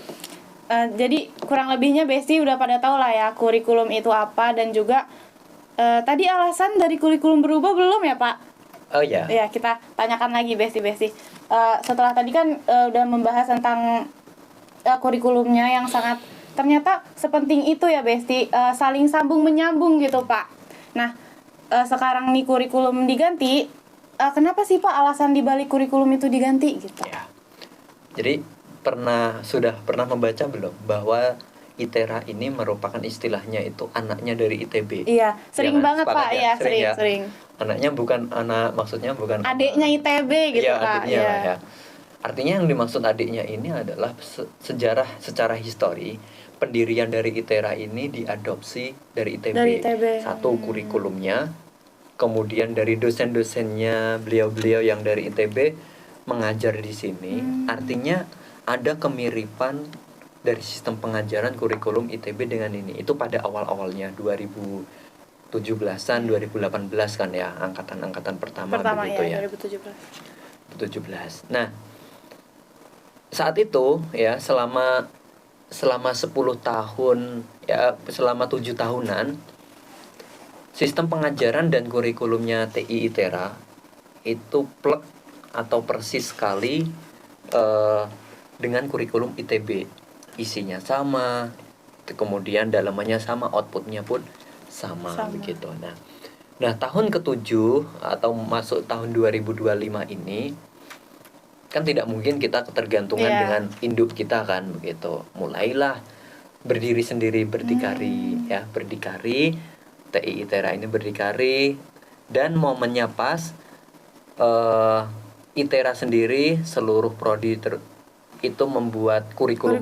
A: Jadi kurang lebihnya Besti udah pada tahu lah ya kurikulum itu apa, dan juga tadi alasan dari kurikulum berubah belum ya Pak?
B: Oh ya.
A: Ya, kita tanyakan lagi Besti. Setelah tadi kan udah membahas tentang kurikulumnya yang sangat ternyata sepenting itu ya Besti, saling sambung menyambung gitu Pak. Nah, sekarang nih kurikulum diganti, kenapa sih Pak alasan dibalik kurikulum itu diganti gitu?
B: Ya. Jadi sudah pernah membaca belum bahwa ITERA ini merupakan istilahnya itu anaknya dari ITB?
A: Iya, sering
B: kan?
A: banget
B: Sepakat
A: Pak,
B: ya?
A: ya, sering.
B: Anaknya bukan anak, maksudnya bukan
A: Adiknya ITB gitu
B: ya,
A: Pak.
B: adiknya
A: Iya.
B: lah ya. Artinya yang dimaksud adiknya ini adalah sejarah secara histori pendirian dari ITERA ini diadopsi dari ITB.
A: Dari ITB.
B: Satu kurikulumnya, kemudian dari dosen-dosennya beliau-beliau yang dari ITB mengajar di sini. Artinya ada kemiripan dari sistem pengajaran kurikulum ITB dengan ini. Itu pada awal-awalnya 2017-an, 2018 kan ya, angkatan pertama begitu ya. 2017. Nah, saat itu ya selama 10 tahun ya, selama 7 tahunan sistem pengajaran dan kurikulumnya TI ITERA itu plek atau persis sekali dengan kurikulum ITB. Isinya sama, kemudian dalamannya sama, outputnya pun sama. Begitu. Nah, tahun ke-7 atau masuk tahun 2025 ini kan tidak mungkin kita ketergantungan dengan induk kita kan, begitu. Mulailah berdiri sendiri, berdikari ya, berdikari. TI ITERA ini berdikari, dan momennya pas ITERA sendiri seluruh prodi itu membuat kurikulum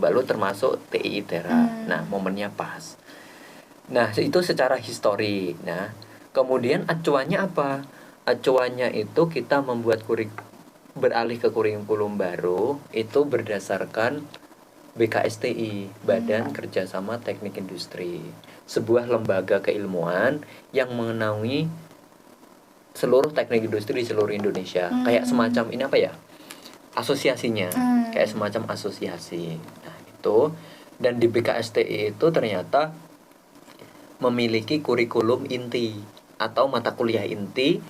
B: baru termasuk TI ITERA. Nah, momennya pas. Nah, itu secara histori. Nah, kemudian acuannya apa? Acuannya itu kita membuat beralih ke kurikulum baru itu berdasarkan BKSTI, Badan Kerjasama Teknik Industri, sebuah lembaga keilmuan yang mengenaui seluruh teknik industri di seluruh Indonesia. Kayak semacam ini apa ya? Asosiasinya. Kayak semacam asosiasi. Nah, itu. Dan di BKSTI itu ternyata memiliki kurikulum inti atau mata kuliah inti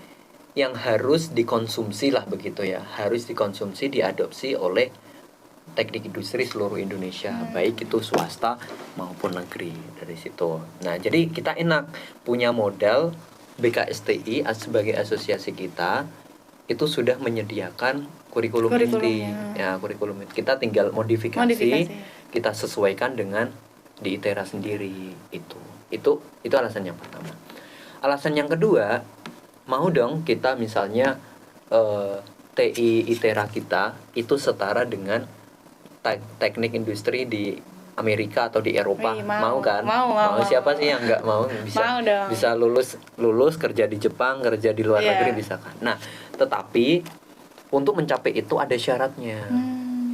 B: yang harus dikonsumsi lah begitu ya. Harus dikonsumsi, diadopsi oleh teknik industri seluruh Indonesia, baik itu swasta maupun negeri dari situ. Nah, jadi kita enak punya modal BKSTI sebagai asosiasi kita itu sudah menyediakan kurikulum inti. Ya, kurikulum inti. Kita tinggal modifikasi. Kita sesuaikan dengan di ITERA sendiri itu. Itu alasan yang pertama. Alasan yang kedua, mau dong kita misalnya TI ITERA kita itu setara dengan teknik industri di Amerika atau di Eropa. Mau kan? Mau. Siapa sih yang nggak mau? Bisa lulus kerja di Jepang, kerja di luar negeri bisa kan. Nah, tetapi untuk mencapai itu ada syaratnya.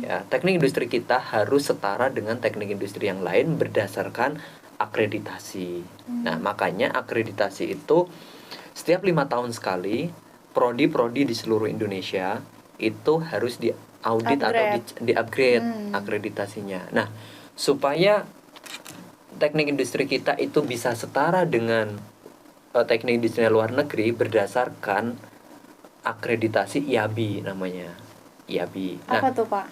B: Ya, teknik industri kita harus setara dengan teknik industri yang lain berdasarkan akreditasi. Nah, makanya akreditasi itu setiap 5 tahun sekali prodi-prodi di seluruh Indonesia itu harus diaudit atau di-upgrade akreditasinya. Nah, supaya teknik industri kita itu bisa setara dengan teknik industri luar negeri berdasarkan akreditasi IABI namanya. IABI.
A: Apa tuh Pak?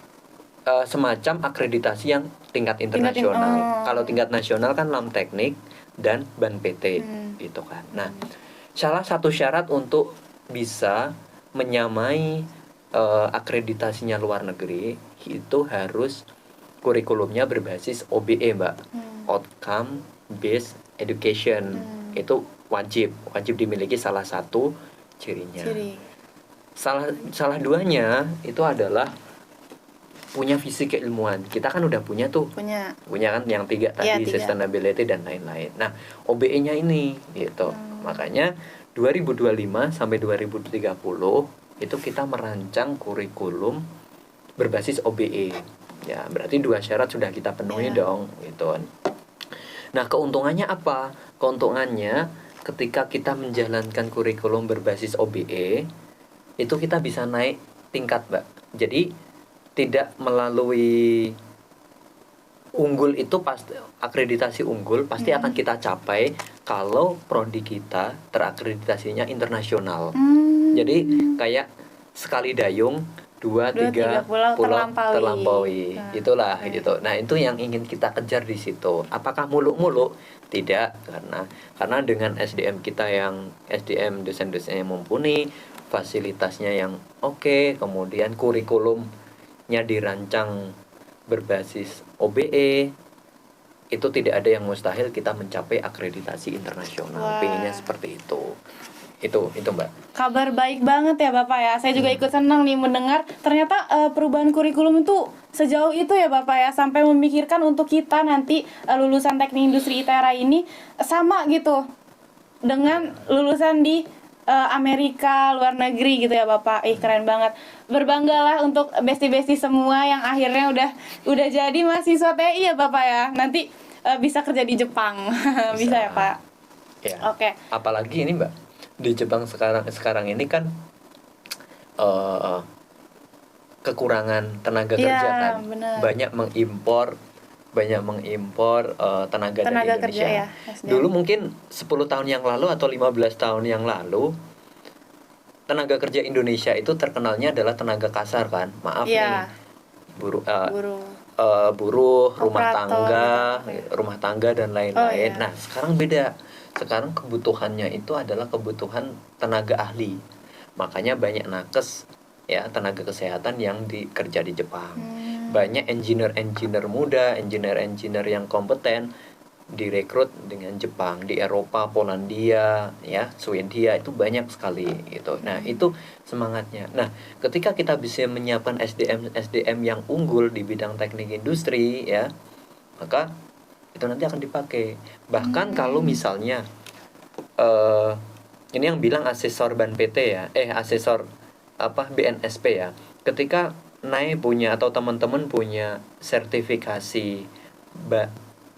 B: semacam akreditasi yang tingkat internasional. Kalau tingkat nasional kan LAM Teknik dan Ban PT gitu kan. Nah, salah satu syarat untuk bisa menyamai akreditasinya luar negeri itu harus kurikulumnya berbasis OBE, Mbak. Outcome Based Education. Itu wajib dimiliki salah satu cirinya. Salah duanya itu adalah punya visi keilmuan. Kita kan udah punya tuh. Punya kan yang 3 tadi, sustainability dan lain-lain. Nah, OBE-nya ini gitu. Makanya 2025 sampai 2030 itu kita merancang kurikulum berbasis OBE. Ya, berarti 2 syarat sudah kita penuhi dong gitu. Nah, keuntungannya apa? Keuntungannya ketika kita menjalankan kurikulum berbasis OBE, itu kita bisa naik tingkat, Mbak. Jadi tidak melalui unggul itu pasti akreditasi unggul pasti akan kita capai kalau prodi kita terakreditasinya internasional. Jadi kayak sekali dayung 2-3 pulau terlampaui. Itulah gitu. Nah, itu yang ingin kita kejar di situ. Apakah muluk-muluk? Tidak, karena dengan SDM kita yang SDM dosen-dosen yang mumpuni, fasilitasnya yang oke, kemudian kurikulumnya dirancang berbasis OBE, itu tidak ada yang mustahil kita mencapai akreditasi internasional. Pengennya seperti itu. Itu Mbak.
A: Kabar baik banget ya Bapak ya. Saya juga ikut senang nih mendengar ternyata perubahan kurikulum itu sejauh itu ya Bapak ya, sampai memikirkan untuk kita nanti lulusan teknik industri ITERA ini sama gitu dengan lulusan di Amerika, luar negeri gitu ya Bapak. Keren banget. Berbanggalah untuk besti-besti semua yang akhirnya udah jadi mahasiswa TI ya Bapak ya. Nanti bisa kerja di Jepang. Bisa ya Pak.
B: Ya. Oke. Apalagi ini Mbak, di Jepang sekarang ini kan kekurangan tenaga kerja kan. Bener. Banyak mengimpor tenaga dari Indonesia. Kerja, ya, dulu mungkin 10 tahun yang lalu atau 15 tahun yang lalu tenaga kerja Indonesia itu terkenalnya adalah tenaga kasar kan. Maaf nih. Buruh, rumah tangga dan lain-lain. Nah, sekarang beda. Sekarang kebutuhannya itu adalah kebutuhan tenaga ahli. Makanya banyak nakes ya, tenaga kesehatan yang kerja di Jepang. Banyak engineer muda, engineer yang kompeten direkrut dengan Jepang. Di Eropa, Polandia, ya, Swedia itu banyak sekali gitu. Nah, itu semangatnya. Nah, ketika kita bisa menyiapkan SDM yang unggul di bidang teknik industri ya, maka itu nanti akan dipakai. Bahkan kalau misalnya ini yang bilang asesor Ban PT ya, asesor BNSP ya. Ketika Naik punya atau teman-teman punya sertifikasi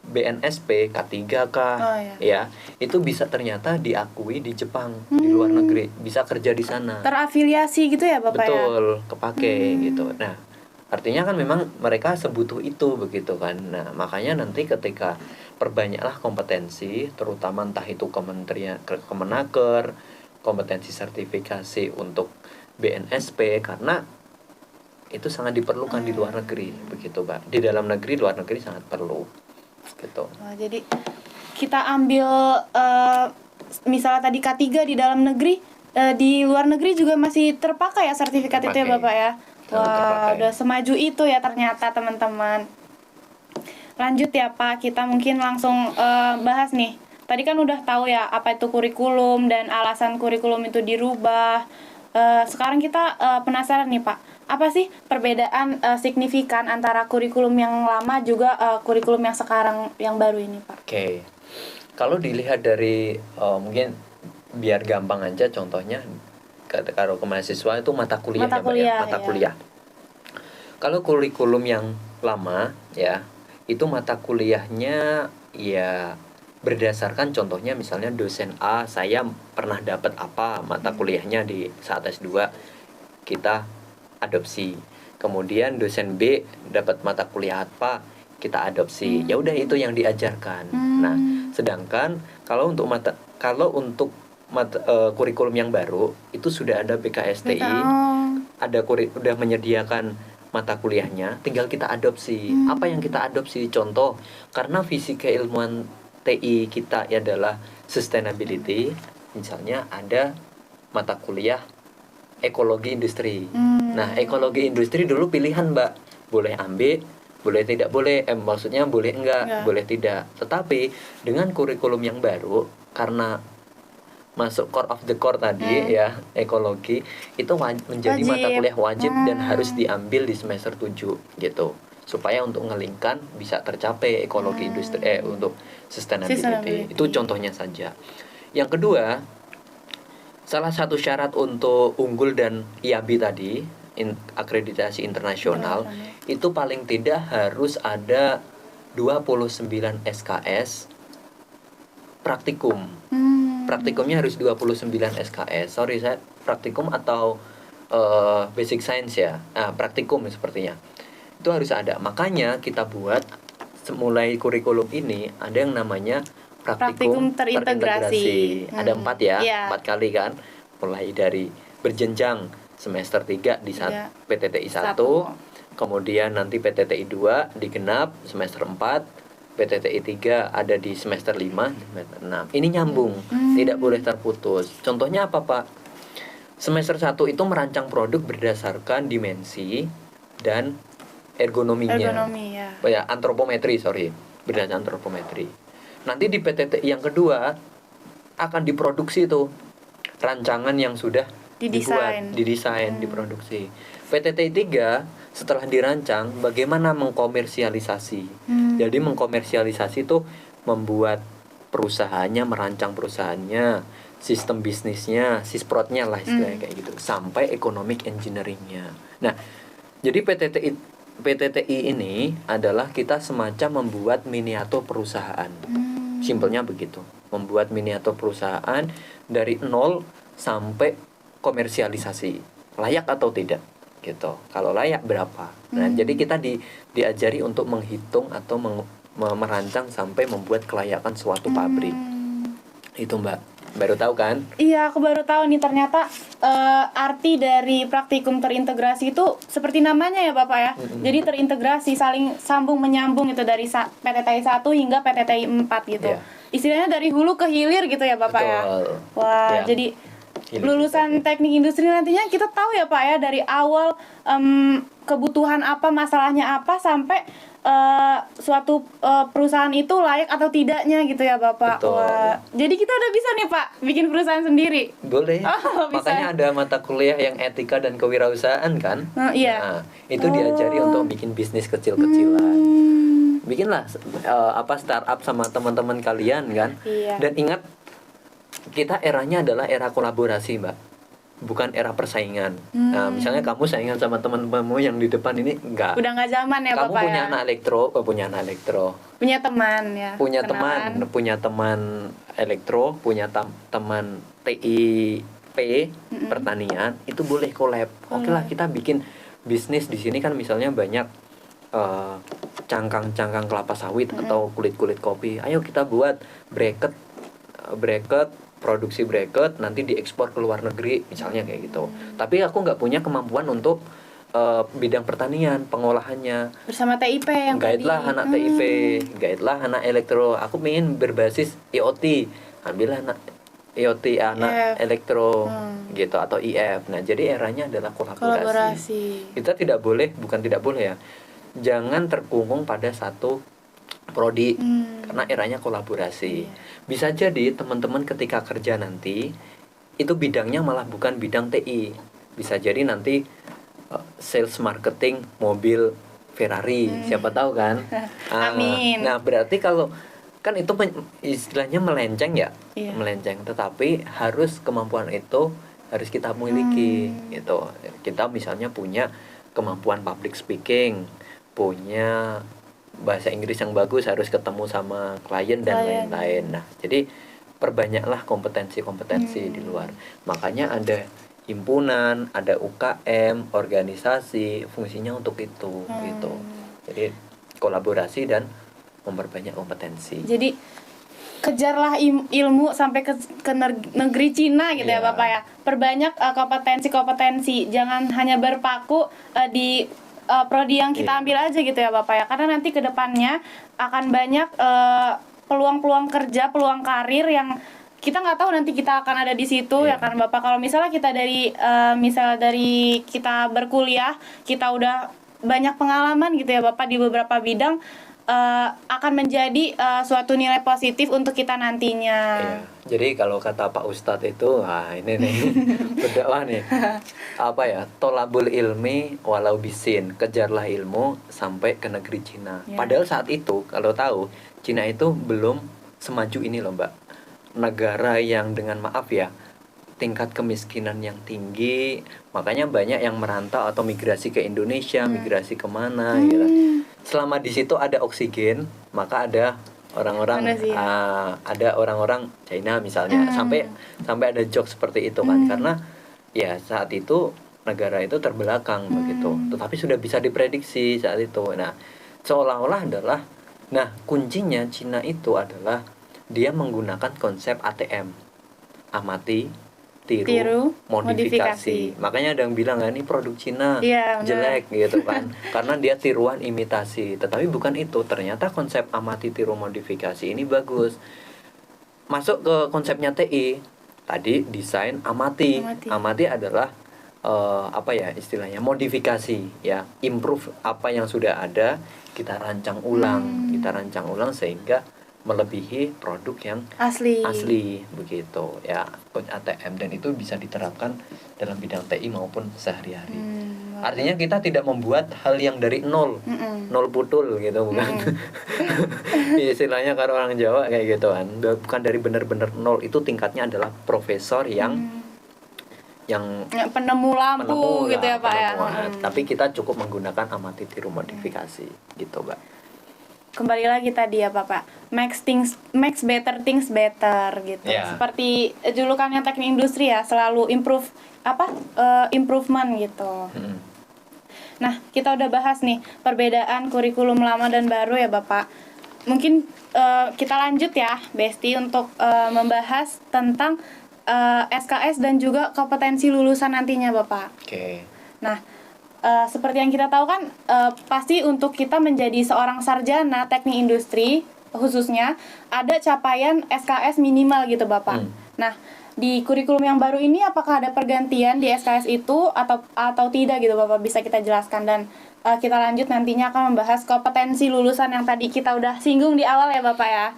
B: BNSP K3 kah, ya, itu bisa ternyata diakui di Jepang, di luar negeri, bisa kerja di sana.
A: Terafiliasi gitu ya Bapak?
B: Betul, kepake gitu. Nah, artinya kan memang mereka sebutuh itu begitu kan. Nah, makanya nanti ketika perbanyaklah kompetensi, terutama entah itu Kemenaker, kompetensi sertifikasi untuk BNSP, karena itu sangat diperlukan di luar negeri begitu, Pak. Di dalam negeri, luar negeri sangat perlu gitu.
A: Jadi kita ambil misalnya tadi K3 di dalam negeri, di luar negeri juga masih terpakai ya sertifikat itu ya Bapak ya. Wah, udah semaju itu ya ternyata teman-teman. Lanjut ya Pak, kita mungkin langsung bahas nih. Tadi kan udah tahu ya apa itu kurikulum dan alasan kurikulum itu dirubah. Sekarang kita penasaran nih Pak, apa sih perbedaan signifikan antara kurikulum yang lama juga kurikulum yang sekarang yang baru ini Pak?
B: Oke. Kalau dilihat dari mungkin biar gampang aja contohnya, kalau ke mahasiswa itu mata kuliah. Kuliah. Kalau kurikulum yang lama ya, itu mata kuliahnya ya berdasarkan contohnya misalnya dosen A, saya pernah dapat apa mata kuliahnya di saat S2 kita adopsi. Kemudian dosen B dapat mata kuliah apa, kita adopsi. Ya udah itu yang diajarkan. Nah, sedangkan kalau untuk kurikulum yang baru itu sudah ada BKSTI, udah menyediakan mata kuliahnya, tinggal kita adopsi. Apa yang kita adopsi? Contoh, karena visi keilmuan TI kita adalah sustainability, misalnya ada mata kuliah ekologi industri. Nah, ekologi industri dulu pilihan, Mbak. Boleh ambil, boleh tidak boleh. Maksudnya boleh enggak, boleh tidak. Tetapi dengan kurikulum yang baru, karena masuk core of the core tadi ya, ekologi itu menjadi mata kuliah wajib dan harus diambil di semester 7 gitu. Supaya untuk ngelingkan bisa tercapai ekologi industri untuk sustainability. Itu contohnya saja. Yang kedua, salah satu syarat untuk unggul dan IAB tadi, akreditasi internasional, itu paling tidak harus ada 29 SKS praktikum. Praktikumnya harus 29 SKS. Sorry, saya praktikum atau basic science ya. Praktikum sepertinya. Itu harus ada. Makanya kita buat mulai kurikulum ini ada yang namanya praktikum terintegrasi. Ada 4 ya, 4 kali kan. Mulai dari berjenjang semester 3 di PTTI 1, kemudian nanti PTTI 2 digenap semester 4, PTTI 3 ada di semester 5, semester 6. Ini nyambung, tidak boleh terputus. Contohnya apa, Pak? Semester 1 itu merancang produk berdasarkan dimensi dan ergonominya. Antropometri, berdasarkan antropometri. Nanti di PTTI yang kedua akan diproduksi tuh rancangan yang sudah didesain, diproduksi. PTTI 3 setelah dirancang bagaimana mengkomersialisasi. Jadi mengkomersialisasi itu membuat perusahaannya, merancang perusahaannya, sistem bisnisnya, sisprotnya lah istilahnya kayak gitu, sampai economic engineeringnya. Nah, jadi PTTI ini adalah kita semacam membuat miniatur perusahaan. Simpelnya begitu. Membuat miniatur perusahaan dari nol sampai komersialisasi. Layak atau tidak gitu. Kalau layak berapa? Nah, jadi kita diajari untuk menghitung atau merancang sampai membuat kelayakan suatu pabrik. Itu, Mbak. Baru tahu kan?
A: Iya, aku baru tahu nih ternyata arti dari praktikum terintegrasi itu seperti namanya ya Bapak ya. Jadi terintegrasi, saling sambung menyambung itu dari PTTI 1 hingga PTTI 4 gitu. Istilahnya dari hulu ke hilir gitu ya Bapak.
B: Betul.
A: Ya. Wah, jadi lulusan teknik industri nantinya kita tahu ya Pak ya dari awal kebutuhan apa, masalahnya apa sampai suatu perusahaan itu layak atau tidaknya gitu ya Bapak.
B: Betul.
A: Wah, jadi kita udah bisa nih Pak bikin perusahaan sendiri.
B: Boleh. Makanya ada mata kuliah yang etika dan kewirausahaan kan.
A: Iya.
B: Nah, itu diajari untuk bikin bisnis kecil-kecilan. Bikinlah startup sama teman-teman kalian kan.
A: Iya.
B: Dan ingat, kita eranya adalah era kolaborasi, Mbak, bukan era persaingan. Nah, misalnya kamu saingan sama teman-temanmu yang di depan ini enggak.
A: Udah nggak zaman ya
B: kamu
A: Bapak
B: punya
A: ya.
B: punya anak elektro.
A: Punya teman ya.
B: Punya teman elektro, punya teman TIP pertanian, itu boleh collab. Oke lah, kita bikin bisnis di sini kan misalnya banyak cangkang-cangkang kelapa sawit atau kulit-kulit kopi. Ayo kita buat bracket produksi bracket, nanti diekspor ke luar negeri misalnya kayak gitu. Tapi aku nggak punya kemampuan untuk bidang pertanian, pengolahannya.
A: Bersama TIP yang
B: guide lah anak TIP, guide lah anak elektro. Aku ingin berbasis IoT, ambillah anak IoT, anak elektro gitu, atau IF. Nah, jadi eranya adalah kolaborasi. Kita bukan tidak boleh ya, jangan terkungkung pada satu prodi, karena eranya kolaborasi. Bisa jadi teman-teman ketika kerja nanti itu bidangnya malah bukan bidang TI. Bisa jadi nanti sales marketing mobil Ferrari, siapa tahu kan.
A: Amin.
B: Nah, berarti kalau kan itu istilahnya melenceng ya, melenceng. Tetapi harus kemampuan itu harus kita miliki gitu. Kita misalnya punya kemampuan public speaking, punya bahasa Inggris yang bagus, harus ketemu sama klien dan lain-lain. Nah, jadi perbanyaklah kompetensi-kompetensi di luar. Makanya ada himpunan, ada UKM, organisasi, fungsinya untuk itu gitu. Jadi kolaborasi dan memperbanyak kompetensi.
A: Jadi kejarlah ilmu sampai ke negeri Cina gitu ya Bapak ya. Perbanyak kompetensi-kompetensi. Jangan hanya berpaku di prodi yang kita
B: Iya.
A: ambil aja gitu ya Bapak ya, karena nanti ke depannya akan banyak peluang-peluang kerja, peluang karir yang kita nggak tahu nanti kita akan ada di situ ya
B: Iya.
A: kan Bapak. Kalau misalnya kita dari misal dari kita berkuliah, kita udah banyak pengalaman gitu ya Bapak di beberapa bidang, akan menjadi suatu nilai positif untuk kita nantinya.
B: Iya. Jadi kalau kata Pak Ustadz itu, ini nih berdakwah nih. Apa ya? Tolabul ilmi walau bisin, kejarlah ilmu sampai ke negeri Cina.
A: Ya.
B: Padahal saat itu kalau tahu, Cina itu belum semaju ini loh, Mbak. Negara yang dengan maaf ya, tingkat kemiskinan yang tinggi, makanya banyak yang merantau atau migrasi ke Indonesia, migrasi kemana gitu. Selama di situ ada oksigen, maka ada orang-orang
A: Mana sih ya?
B: ada orang-orang China misalnya, sampai ada joke seperti itu kan, karena ya saat itu negara itu terbelakang begitu, tetapi sudah bisa diprediksi saat itu. Nah, seolah-olah adalah, nah kuncinya Cina itu adalah dia menggunakan konsep ATM, amati, tiru, modifikasi. Makanya ada yang bilang ini produk Cina
A: Iya, benar.
B: jelek gitu kan, karena dia tiruan imitasi. Tetapi bukan itu, ternyata konsep amati, tiru, modifikasi ini bagus. Masuk ke konsepnya TI tadi, desain, amati. Amati adalah apa ya istilahnya, modifikasi ya, improve apa yang sudah ada, kita rancang ulang, sehingga melebihi produk yang asli begitu ya, ATM. Dan itu bisa diterapkan dalam bidang TI maupun sehari-hari. Artinya kita tidak membuat hal yang dari nol putul gitu, bukan. Istilahnya kalau orang Jawa kayak gitu kan, bukan dari benar-benar nol. Itu tingkatnya adalah profesor yang
A: penemu lampu gitu ya Pak ya.
B: Tapi kita cukup menggunakan amati, tiru, modifikasi gitu, Mbak.
A: Kembali lagi tadi ya Bapak, makes better things better gitu.
B: Ya.
A: Seperti julukannya teknik industri ya, selalu improvement gitu. Nah, kita udah bahas nih perbedaan kurikulum lama dan baru ya Bapak. Mungkin kita lanjut ya Besti untuk membahas tentang SKS dan juga kompetensi lulusan nantinya Bapak.
B: Oke.
A: Nah, seperti yang kita tahu kan, pasti untuk kita menjadi seorang sarjana teknik industri khususnya ada capaian SKS minimal gitu Bapak. Nah, di kurikulum yang baru ini apakah ada pergantian di SKS itu atau tidak gitu Bapak, bisa kita jelaskan. Dan kita lanjut nantinya akan membahas kompetensi lulusan yang tadi kita udah singgung di awal ya Bapak ya.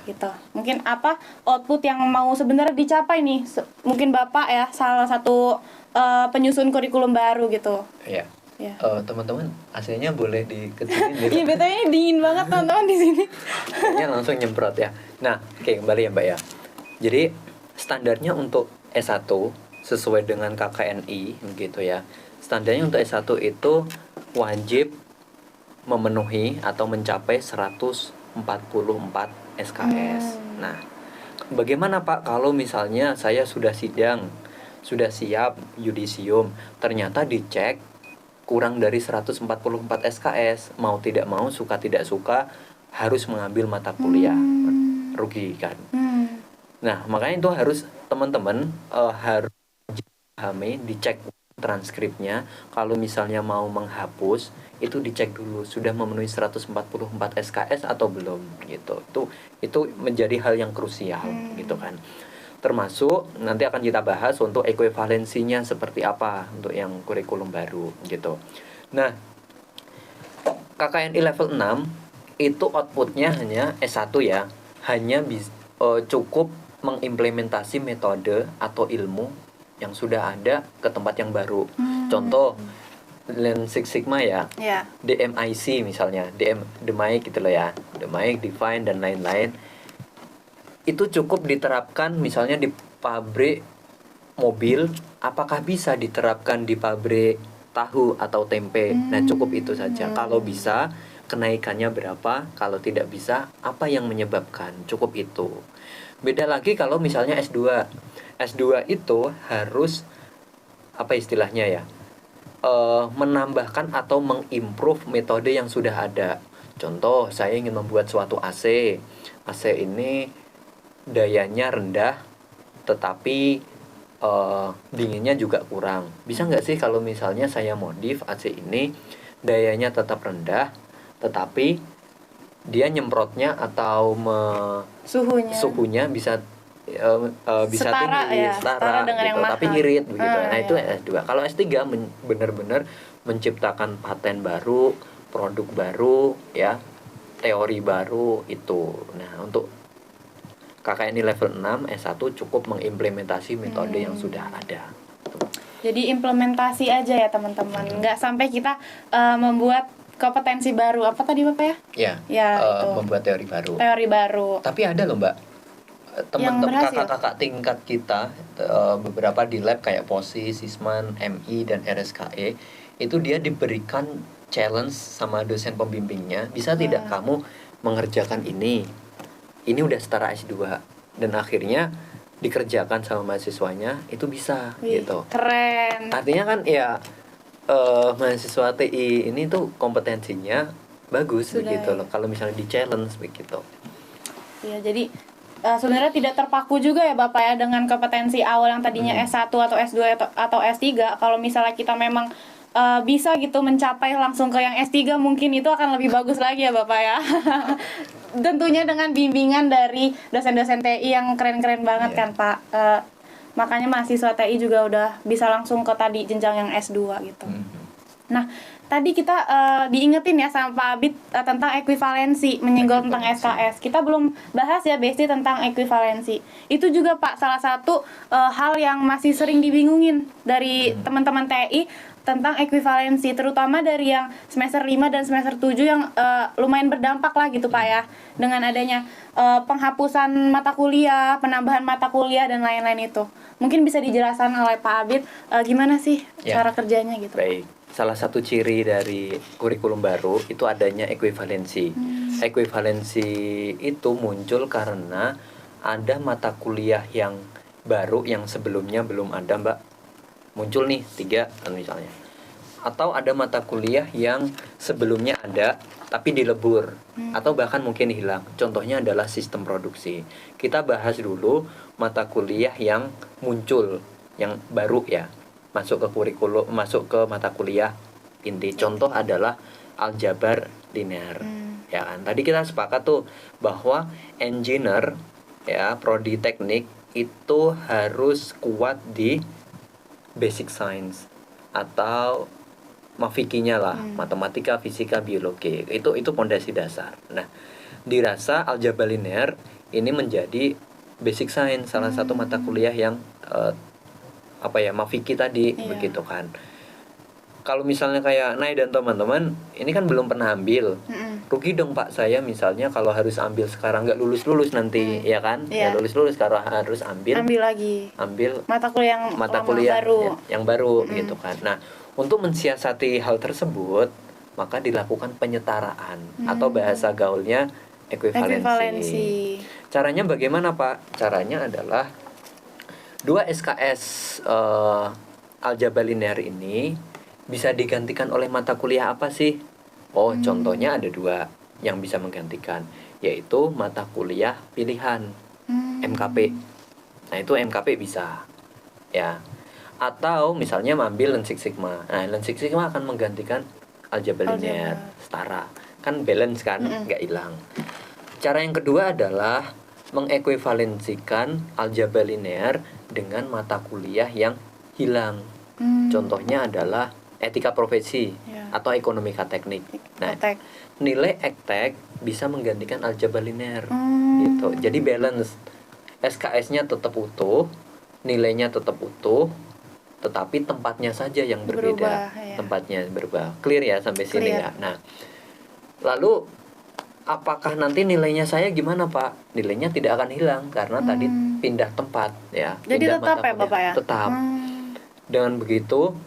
A: Gitu. Mungkin apa output yang mau sebenarnya dicapai nih, mungkin Bapak ya salah satu penyusun kurikulum baru gitu.
B: Iya.
A: Ya.
B: Teman-teman AC-nya boleh dikecilin gitu.
A: Iya, BTW ini dingin banget teman-teman di sini.
B: Kayaknya langsung nyemprot ya. Nah, oke, kembali ya Mbak ya. Jadi standarnya untuk S1 sesuai dengan KKNI gitu ya. Standarnya untuk S1 itu wajib memenuhi atau mencapai 144 SKS. Nah, bagaimana Pak kalau misalnya saya sudah sidang, sudah siap yudisium, ternyata dicek kurang dari 144 SKS, mau tidak mau, suka tidak suka harus mengambil mata kuliah, rugi kan. Nah, makanya itu harus teman-teman harus pahami, dicek transkripnya. Kalau misalnya mau menghapus, itu dicek dulu sudah memenuhi 144 SKS atau belum gitu. Itu menjadi hal yang krusial gitu kan. Termasuk nanti akan kita bahas untuk ekuivalensinya seperti apa untuk yang kurikulum baru gitu. Nah, KKNI level 6 itu outputnya hanya S1 ya, hanya cukup mengimplementasi metode atau ilmu yang sudah ada ke tempat yang baru. Contoh Lean Six Sigma ya, DMIC misalnya, DMIC gitu loh ya, DMIC, Define dan lain-lain. Itu cukup diterapkan misalnya di pabrik mobil, apakah bisa diterapkan di pabrik tahu atau tempe? Nah, cukup itu saja. Kalau bisa, kenaikannya berapa? Kalau tidak bisa, apa yang menyebabkan? Cukup itu. Beda lagi kalau misalnya S2. S2 itu harus apa istilahnya ya? Menambahkan atau mengimprove metode yang sudah ada. Contoh, saya ingin membuat suatu AC. AC ini dayanya rendah, tetapi dinginnya juga kurang. Bisa nggak sih kalau misalnya saya modif AC ini dayanya tetap rendah, tetapi dia nyemprotnya atau suhunya bisa bisa
A: Setara
B: tinggi,
A: ya, setara dengan
B: gitu,
A: yang
B: tapi
A: mahal.
B: irit begitu. Nah, itu
A: Iya.
B: S2. Kalau S3 benar-benar menciptakan paten baru, produk baru, ya, teori baru itu. Nah, untuk KKN level 6 S1 cukup mengimplementasi metode yang sudah ada.
A: Jadi implementasi aja ya teman-teman, nggak sampai kita membuat kompetensi baru. Apa tadi Bapak ya?
B: Ya,
A: Ya, itu.
B: membuat teori baru.
A: Teori baru.
B: Tapi ada loh Mbak,
A: Yang
B: teman-teman
A: berhasil.
B: kakak-kakak tingkat kita, beberapa di lab kayak POSI, Sisman, MI, dan RSKE, itu dia diberikan challenge sama dosen pembimbingnya, bisa tidak kamu mengerjakan ini udah setara S2, dan akhirnya dikerjakan sama mahasiswanya, itu bisa.
A: Wih,
B: gitu.
A: keren.
B: Artinya kan ya mahasiswa TI ini tuh kompetensinya bagus.
A: Sudah,
B: begitu
A: ya.
B: loh, kalau misalnya di challenge begitu.
A: Ya, jadi sebenarnya tidak terpaku juga ya Bapak ya dengan kompetensi awal yang tadinya S1 atau S2 atau S3. Kalau misalnya kita memang bisa gitu mencapai langsung ke yang S3, mungkin itu akan lebih bagus lagi ya Bapak ya. Tentunya dengan bimbingan dari dosen-dosen TI yang keren-keren banget kan Pak. Makanya mahasiswa TI juga udah bisa langsung ke tadi jenjang yang S2 gitu. Nah, tadi kita diingetin ya sama Pak Abid tentang ekuivalensi, menyinggung tentang SKS. Kita belum bahas ya Besti tentang ekuivalensi. Itu juga Pak salah satu hal yang masih sering dibingungin dari teman-teman TI tentang ekuivalensi, terutama dari yang semester 5 dan semester 7 yang lumayan berdampak lah gitu Pak ya. Dengan adanya penghapusan mata kuliah, penambahan mata kuliah dan lain-lain itu. Mungkin bisa dijelaskan oleh Pak Abid gimana sih cara kerjanya gitu.
B: Baik. Salah satu ciri dari kurikulum baru itu adanya ekuivalensi. Ekuivalensi itu muncul karena ada mata kuliah yang baru yang sebelumnya belum ada, Mbak. Muncul nih 3 misalnya. Atau ada mata kuliah yang sebelumnya ada tapi dilebur atau bahkan mungkin hilang. Contohnya adalah sistem produksi. Kita bahas dulu mata kuliah yang muncul, yang baru ya. Masuk ke kurikulum, masuk ke mata kuliah inti. Contoh adalah aljabar linear. Ya kan? Tadi kita sepakat tuh bahwa engineer ya, prodi teknik itu harus kuat di basic science atau mafikinya lah, matematika, fisika, biologi. Itu pondasi dasar. Nah, dirasa aljabar linear ini menjadi basic science, salah satu mata kuliah yang mafiki tadi, begitu kan. Kalau misalnya kayak Nay dan teman-teman ini kan belum pernah ambil, rugi dong Pak saya misalnya kalau harus ambil sekarang, nggak lulus nanti, ya kan. Ya lulus kalau harus ambil
A: lagi mata kuliah
B: yang baru gitu kan. Nah, untuk mensiasati hal tersebut maka dilakukan penyetaraan atau bahasa gaulnya ekuivalensi. Caranya bagaimana Pak? Caranya adalah 2 SKS aljabar linear ini bisa digantikan oleh mata kuliah apa sih? Contohnya ada 2 yang bisa menggantikan, yaitu mata kuliah pilihan MKP. Nah, itu MKP bisa ya. Atau misalnya mengambil Lean Six Sigma. Nah, Lean Six Sigma akan menggantikan aljabar linear, setara. Kan balance kan, nggak hilang. Cara yang kedua adalah mengekuivalensikan aljabar linear dengan mata kuliah yang hilang. Contohnya adalah etika profesi atau ekonomika teknik. Nah, nilai ektek bisa menggantikan aljabar linear gitu. Jadi balance. SKS-nya tetap utuh, nilainya tetap utuh, tetapi tempatnya saja yang berbeda. Tempatnya berubah. Clear ya sampai sini ya. Nah, lalu apakah nanti nilainya saya gimana Pak? Nilainya tidak akan hilang karena tadi pindah tempat ya.
A: Jadi
B: pindah
A: tetap ya Bapak ya?
B: Tetap. Dengan begitu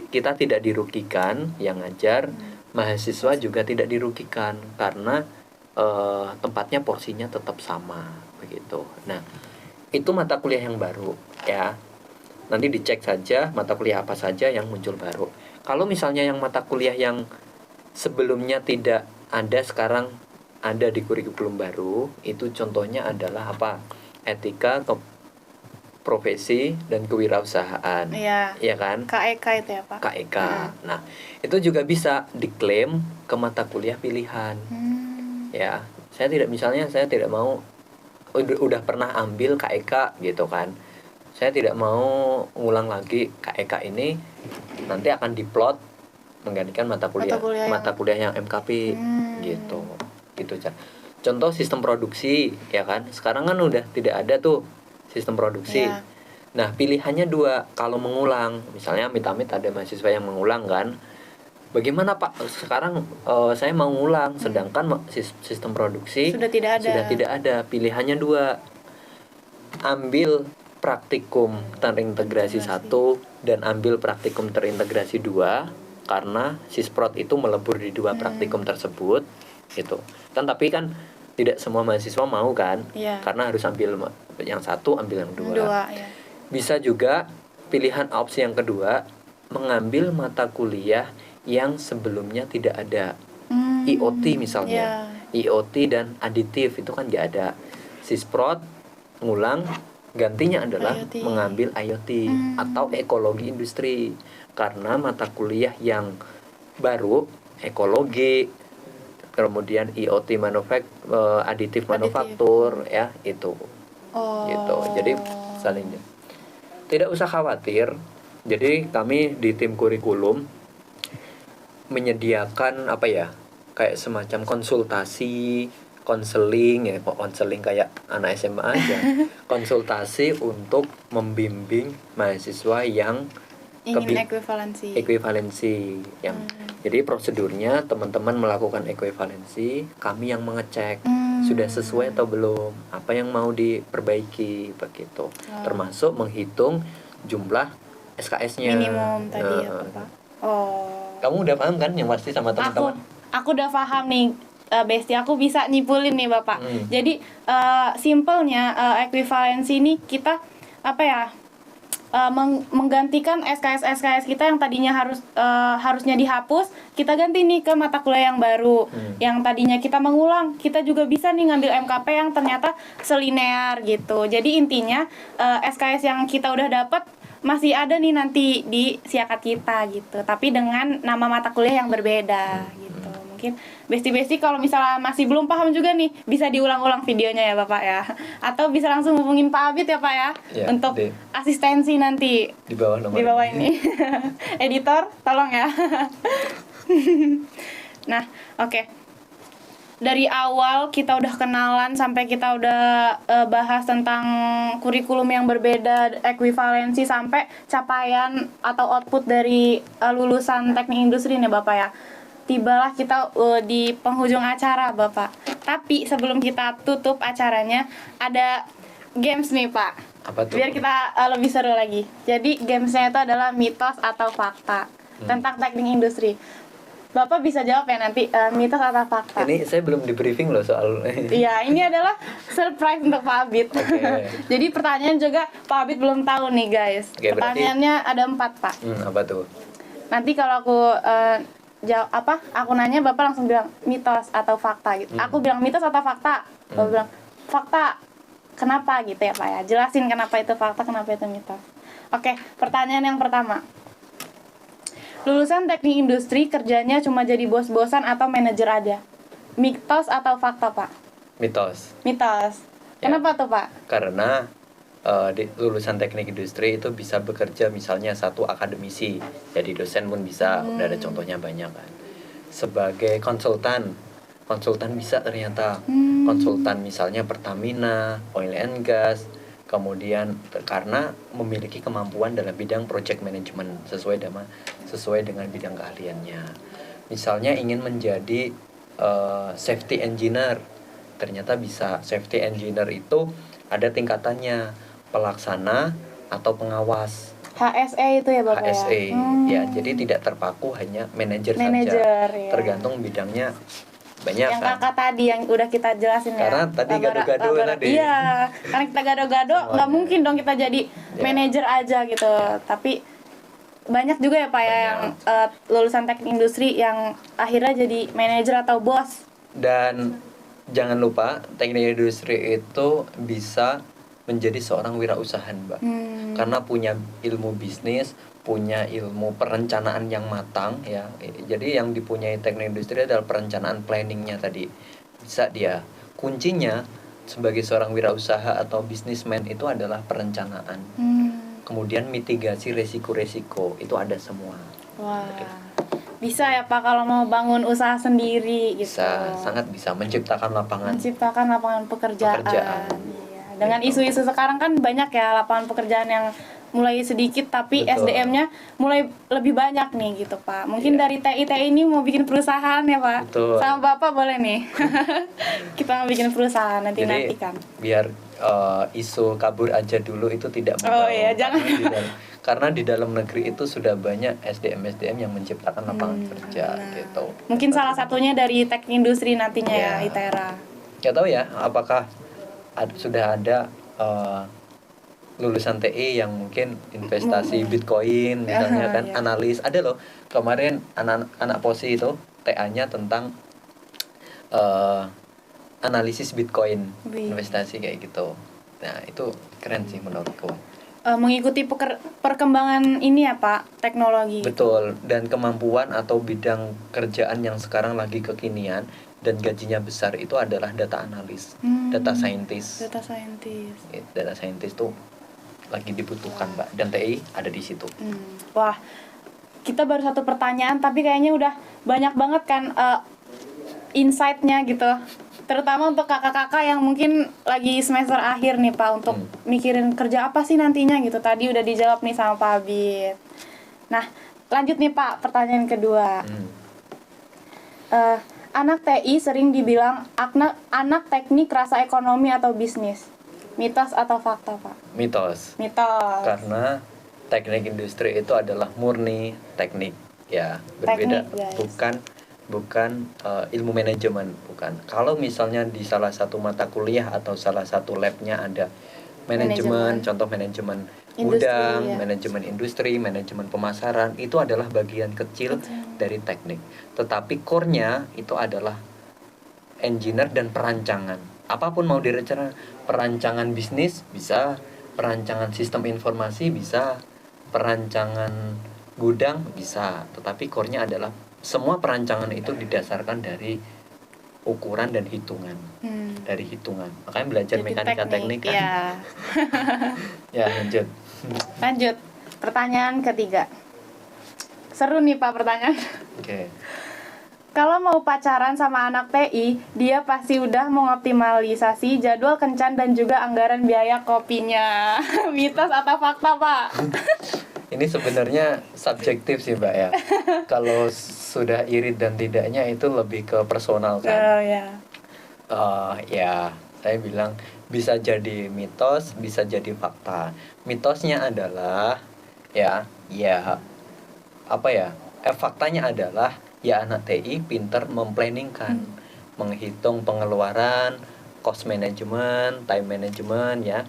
B: kita tidak dirugikan yang ngajar, mahasiswa juga tidak dirugikan karena tempatnya porsinya tetap sama begitu. Nah, itu mata kuliah yang baru ya. Nanti dicek saja mata kuliah apa saja yang muncul baru. Kalau misalnya yang mata kuliah yang sebelumnya tidak ada sekarang ada di kurikulum baru, itu contohnya adalah apa? Etika profesi dan kewirausahaan.
A: Iya.
B: Iya kan?
A: KEK itu ya Pak.
B: KEK. Nah, itu juga bisa diklaim ke mata kuliah pilihan. Ya, saya tidak mau udah pernah ambil KEK gitu kan. Saya tidak mau ngulang lagi KEK ini, nanti akan diplot menggantikan mata kuliah yang MKP gitu. Gitu, Cak. Contoh sistem produksi, ya kan? Sekarang kan udah tidak ada tuh sistem produksi.
A: Iya.
B: Nah, pilihannya dua. Kalau mengulang, misalnya amit-amit ada mahasiswa yang mengulang kan. Bagaimana Pak? Sekarang saya mau ngulang, sedangkan sistem produksi
A: Sudah tidak
B: ada. Pilihannya dua. Ambil praktikum terintegrasi 1 dan ambil praktikum terintegrasi 2, karena Sisprot itu melebur di dua praktikum tersebut gitu. Tapi kan tidak semua mahasiswa mau kan, karena harus ambil yang satu, ambil yang dua.
A: Ya.
B: Bisa juga pilihan opsi yang kedua, mengambil mata kuliah yang sebelumnya tidak ada. IoT misalnya, IoT dan aditif itu kan nggak ada. Sisprot ngulang, gantinya adalah
A: IoT.
B: mengambil IoT atau ekologi industri, karena mata kuliah yang baru ekologi, kemudian IoT aditif manufaktur ya itu. Gitu. Jadi salingnya tidak usah khawatir. Jadi kami di tim kurikulum menyediakan kayak semacam konsultasi, konseling ya, kok konseling kayak anak SMA aja. Konsultasi untuk membimbing mahasiswa yang
A: ingin
B: ekuivalensi yang jadi prosedurnya teman-teman melakukan ekuivalensi, kami yang mengecek sudah sesuai atau belum, apa yang mau diperbaiki begitu. Termasuk menghitung jumlah SKS-nya
A: minimum tadi ya Pak.
B: Kamu udah paham kan yang pasti sama teman-teman?
A: Aku udah paham nih, Besti. Aku bisa nyimpulin nih Bapak. Jadi simpelnya ekuivalensi ini kita menggantikan SKS kita yang tadinya harusnya dihapus, kita ganti nih ke mata kuliah yang baru. Yang tadinya kita mengulang, kita juga bisa nih ngambil MKP yang ternyata selinear gitu. Jadi intinya SKS yang kita udah dapat masih ada nih nanti di siakat kita gitu, tapi dengan nama mata kuliah yang berbeda gitu. Mungkin Besti kalau misalnya masih belum paham juga nih, bisa diulang-ulang videonya ya Bapak ya, atau bisa langsung hubungin Pak Abid ya Pak ya, untuk asistensi nanti
B: di bawah nomor
A: di bawah ini. Editor tolong ya. Nah, oke. Dari awal kita udah kenalan sampai kita udah bahas tentang kurikulum yang berbeda, ekuivalensi, sampai capaian atau output dari lulusan teknik industri nih Bapak ya. Tibalah kita di penghujung acara Bapak. Tapi sebelum kita tutup acaranya, ada games nih Pak.
B: Apa tuh?
A: Biar kita lebih seru lagi. Jadi gamesnya itu adalah mitos atau fakta tentang teknik industri. Bapak bisa jawab ya nanti, mitos atau fakta.
B: Ini saya belum di briefing loh soal.
A: Iya, ini adalah surprise untuk Pak Abid. Jadi pertanyaan juga Pak Abid belum tahu nih guys. Pertanyaannya ada 4 Pak.
B: Apa tuh?
A: Nanti kalau aku aku nanya, Bapak langsung bilang mitos atau fakta gitu. Aku bilang mitos atau fakta, Bapak bilang fakta. Kenapa gitu ya Pak ya? Jelasin kenapa itu fakta, kenapa itu mitos. Oke, pertanyaan yang pertama. Lulusan teknik industri kerjanya cuma jadi bos-bosan atau manajer aja? Mitos atau fakta Pak?
B: Mitos.
A: Ya. Kenapa tuh Pak?
B: Karena di lulusan teknik industri itu bisa bekerja misalnya satu akademisi, jadi dosen pun bisa, udah ada contohnya banyak kan. Sebagai konsultan bisa ternyata, konsultan misalnya Pertamina, Oil and Gas, kemudian karena memiliki kemampuan dalam bidang project management sesuai dengan bidang keahliannya. Misalnya ingin menjadi safety engineer, ternyata bisa. Safety engineer itu ada tingkatannya, pelaksana atau pengawas.
A: HSE itu ya Bapak
B: HSE ya. Jadi tidak terpaku hanya manajer saja.
A: Ya.
B: Tergantung bidangnya banyak
A: yang
B: kan?
A: Kakak tadi yang udah kita jelasin
B: karena
A: ya.
B: Tadi gado-gado tadi.
A: Iya, karena kita gado-gado nggak mungkin dong kita jadi manajer aja gitu. Tapi banyak juga ya Pak ya yang lulusan teknik industri yang akhirnya jadi manajer atau bos.
B: Dan jangan lupa teknik industri itu bisa menjadi seorang wirausaha, Mbak. Karena punya ilmu bisnis, punya ilmu perencanaan yang matang ya. Jadi yang dipunyai teknik industri adalah perencanaan, planningnya tadi. Bisa dia. Kuncinya sebagai seorang wirausaha atau bisnismen itu adalah perencanaan. Kemudian mitigasi resiko-resiko itu ada semua.
A: Wah, bisa ya Pak kalau mau bangun usaha sendiri gitu.
B: Bisa, sangat bisa menciptakan lapangan
A: Pekerjaan. Iya. Dengan
B: Gitu.
A: isu-isu sekarang kan banyak ya lapangan pekerjaan yang mulai sedikit tapi
B: Betul.
A: SDM-nya mulai lebih banyak nih gitu Pak. Mungkin
B: Iya.
A: dari TI ini mau bikin perusahaan ya Pak.
B: Betul.
A: Sama Bapak boleh nih. Kita mau bikin perusahaan
B: Jadi
A: nanti-nantikan.
B: biar isu kabur aja dulu itu tidak
A: Oh
B: membawa.
A: iya, jangan.
B: Karena di dalam negeri itu sudah banyak SDM yang menciptakan lapangan kerja gitu.
A: Mungkin salah satunya dari teknik industri nantinya ya,
B: Iya.
A: ITERA.
B: Nggak tahu ya apakah sudah ada lulusan TI yang mungkin investasi Bitcoin misalnya kan,
A: Iya.
B: analis. Ada loh kemarin anak posi itu TA-nya tentang analisis Bitcoin,
A: Wih.
B: investasi kayak gitu. Nah itu keren sih menurutku.
A: Mengikuti perkembangan ini ya Pak, teknologi.
B: Betul, dan kemampuan atau bidang kerjaan yang sekarang lagi kekinian dan gajinya besar itu adalah data analis, data scientist.
A: Data scientist.
B: Data scientist tuh lagi dibutuhkan, Mbak, dan TI ada di situ.
A: Wah, kita baru satu pertanyaan tapi kayaknya udah banyak banget kan insight-nya gitu. Terutama untuk kakak-kakak yang mungkin lagi semester akhir nih Pak, untuk mikirin kerja apa sih nantinya gitu. Tadi udah dijawab nih sama Pak Abid. Nah, lanjut nih Pak, pertanyaan kedua. Anak TI sering dibilang anak teknik rasa ekonomi atau bisnis. Mitos atau fakta Pak?
B: Mitos.
A: Mitos.
B: Karena teknik industri itu adalah murni teknik ya, berbeda,
A: Teknik, guys.
B: bukan ilmu manajemen, bukan. Kalau misalnya di salah satu mata kuliah atau salah satu labnya ada manajemen, contoh manajemen
A: Industri,
B: gudang,
A: ya.
B: manajemen industri, manajemen pemasaran, itu adalah bagian kecil dari teknik. Tetapi core-nya itu adalah engineer dan perancangan. Apapun mau direncanakan, perancangan bisnis bisa, perancangan sistem informasi bisa, perancangan gudang bisa, tetapi core-nya adalah semua perancangan itu didasarkan dari ukuran dan hitungan. Dari hitungan. Makanya belajar
A: Jadi
B: mekanika teknik kan.
A: Ya.
B: Ya, lanjut.
A: Lanjut. Pertanyaan ketiga. Seru nih Pak pertanyaan.
B: Oke.
A: Kalau mau pacaran sama anak TI, dia pasti udah mengoptimalisasi jadwal kencan dan juga anggaran biaya kopinya. Mitos atau fakta, Pak?
B: Ini sebenarnya subjektif sih, Mbak ya. Kalau sudah irit dan tidaknya itu lebih ke personal kan.
A: Oh ya.
B: Ya, saya bilang bisa jadi mitos, bisa jadi fakta. Mitosnya adalah faktanya adalah ya anak TI pinter memplanningkan, menghitung pengeluaran, cost management, time management ya.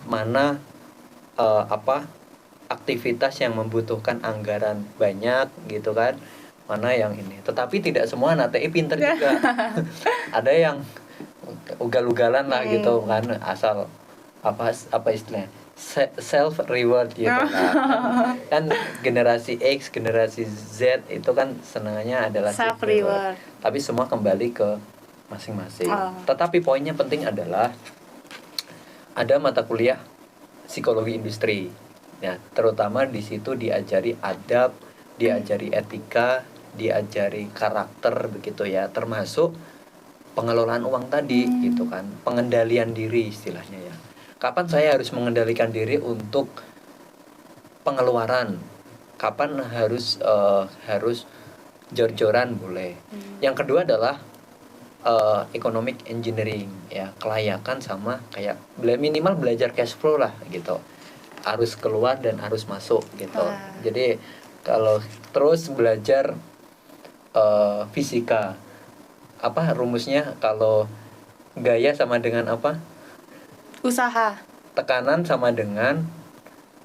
B: Mana aktivitas yang membutuhkan anggaran banyak gitu kan, mana yang ini. Tetapi tidak semua anak TI pinter juga. Ada yang ugal-ugalan lah gitu kan, asal apa istilahnya, self reward gitu kan generasi X, generasi Z itu kan senangannya adalah
A: Self reward.
B: tapi semua kembali ke masing-masing. Tetapi poinnya penting adalah ada mata kuliah psikologi industri. Nah, terutama di situ diajari adab, diajari etika, diajari karakter begitu ya, termasuk pengelolaan uang tadi gitu kan, pengendalian diri istilahnya ya. Kapan saya harus mengendalikan diri untuk pengeluaran? Kapan harus jor-joran boleh. Yang kedua adalah economic engineering ya, kelayakan sama kayak minimal belajar cash flow lah gitu. Harus keluar dan harus masuk gitu. Jadi kalau terus belajar fisika, apa rumusnya kalau gaya sama dengan apa?
A: Usaha.
B: Tekanan sama dengan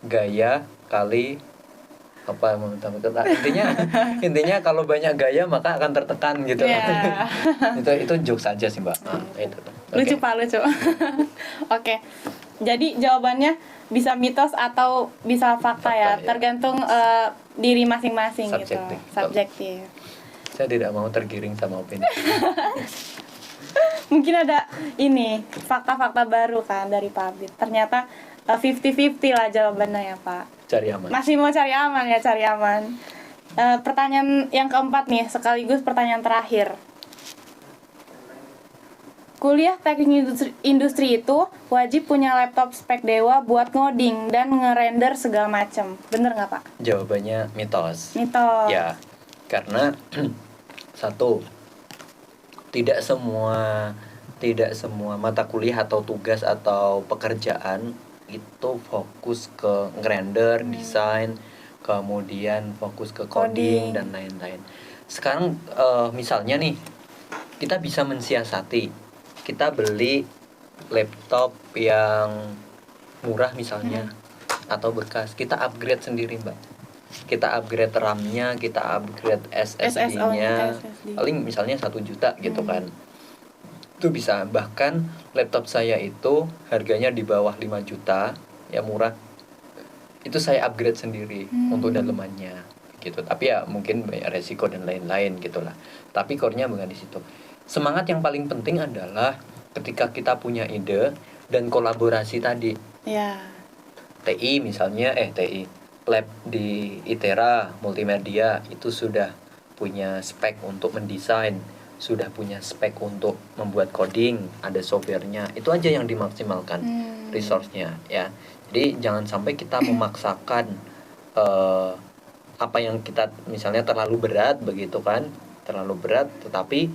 B: gaya kali apa intinya kalau banyak gaya maka akan tertekan gitu. Itu jokes saja sih Mbak. Itu.
A: Lucu Pak, lucu. Oke. Jadi jawabannya bisa mitos atau bisa fakta ya,
B: Fakta, ya.
A: tergantung diri masing-masing
B: Subjektif.
A: gitu. Subjektif.
B: Saya tidak mau tergiring sama opini.
A: Mungkin ada ini fakta-fakta baru kan dari Pak Abid. Ternyata 50-50 lah jawabannya ya Pak.
B: Cari aman.
A: Masih mau cari aman ya, cari aman. Pertanyaan yang keempat nih, sekaligus pertanyaan terakhir. Kuliah teknik industri itu wajib punya laptop spek dewa buat ngoding dan ngerender segala macem. Bener nggak Pak?
B: Jawabannya mitos.
A: Mitos.
B: Ya, karena satu, tidak semua mata kuliah atau tugas atau pekerjaan itu fokus ke ngerender, desain, kemudian fokus ke coding
A: Coding.
B: dan lain-lain. Sekarang misalnya nih, kita bisa mensiasati, kita beli laptop yang murah misalnya atau bekas, kita upgrade sendiri Mbak. Kita upgrade RAM-nya, kita upgrade SSD-nya,
A: SSD.
B: paling misalnya 1 juta gitu kan. Itu bisa. Bahkan laptop saya itu harganya di bawah 5 juta, ya murah. Itu saya upgrade sendiri untuk dalemannya gitu. Tapi ya mungkin banyak resiko dan lain-lain gitulah. Tapi core-nya bukan di situ. Semangat yang paling penting adalah ketika kita punya ide dan kolaborasi tadi.
A: Ya.
B: TI misalnya, TI lab di ITERA multimedia itu sudah punya spek untuk mendesain, sudah punya spek untuk membuat coding, ada softwarenya, itu aja yang dimaksimalkan resource-nya ya. Jadi jangan sampai kita memaksakan apa yang kita misalnya terlalu berat begitu kan, terlalu berat tetapi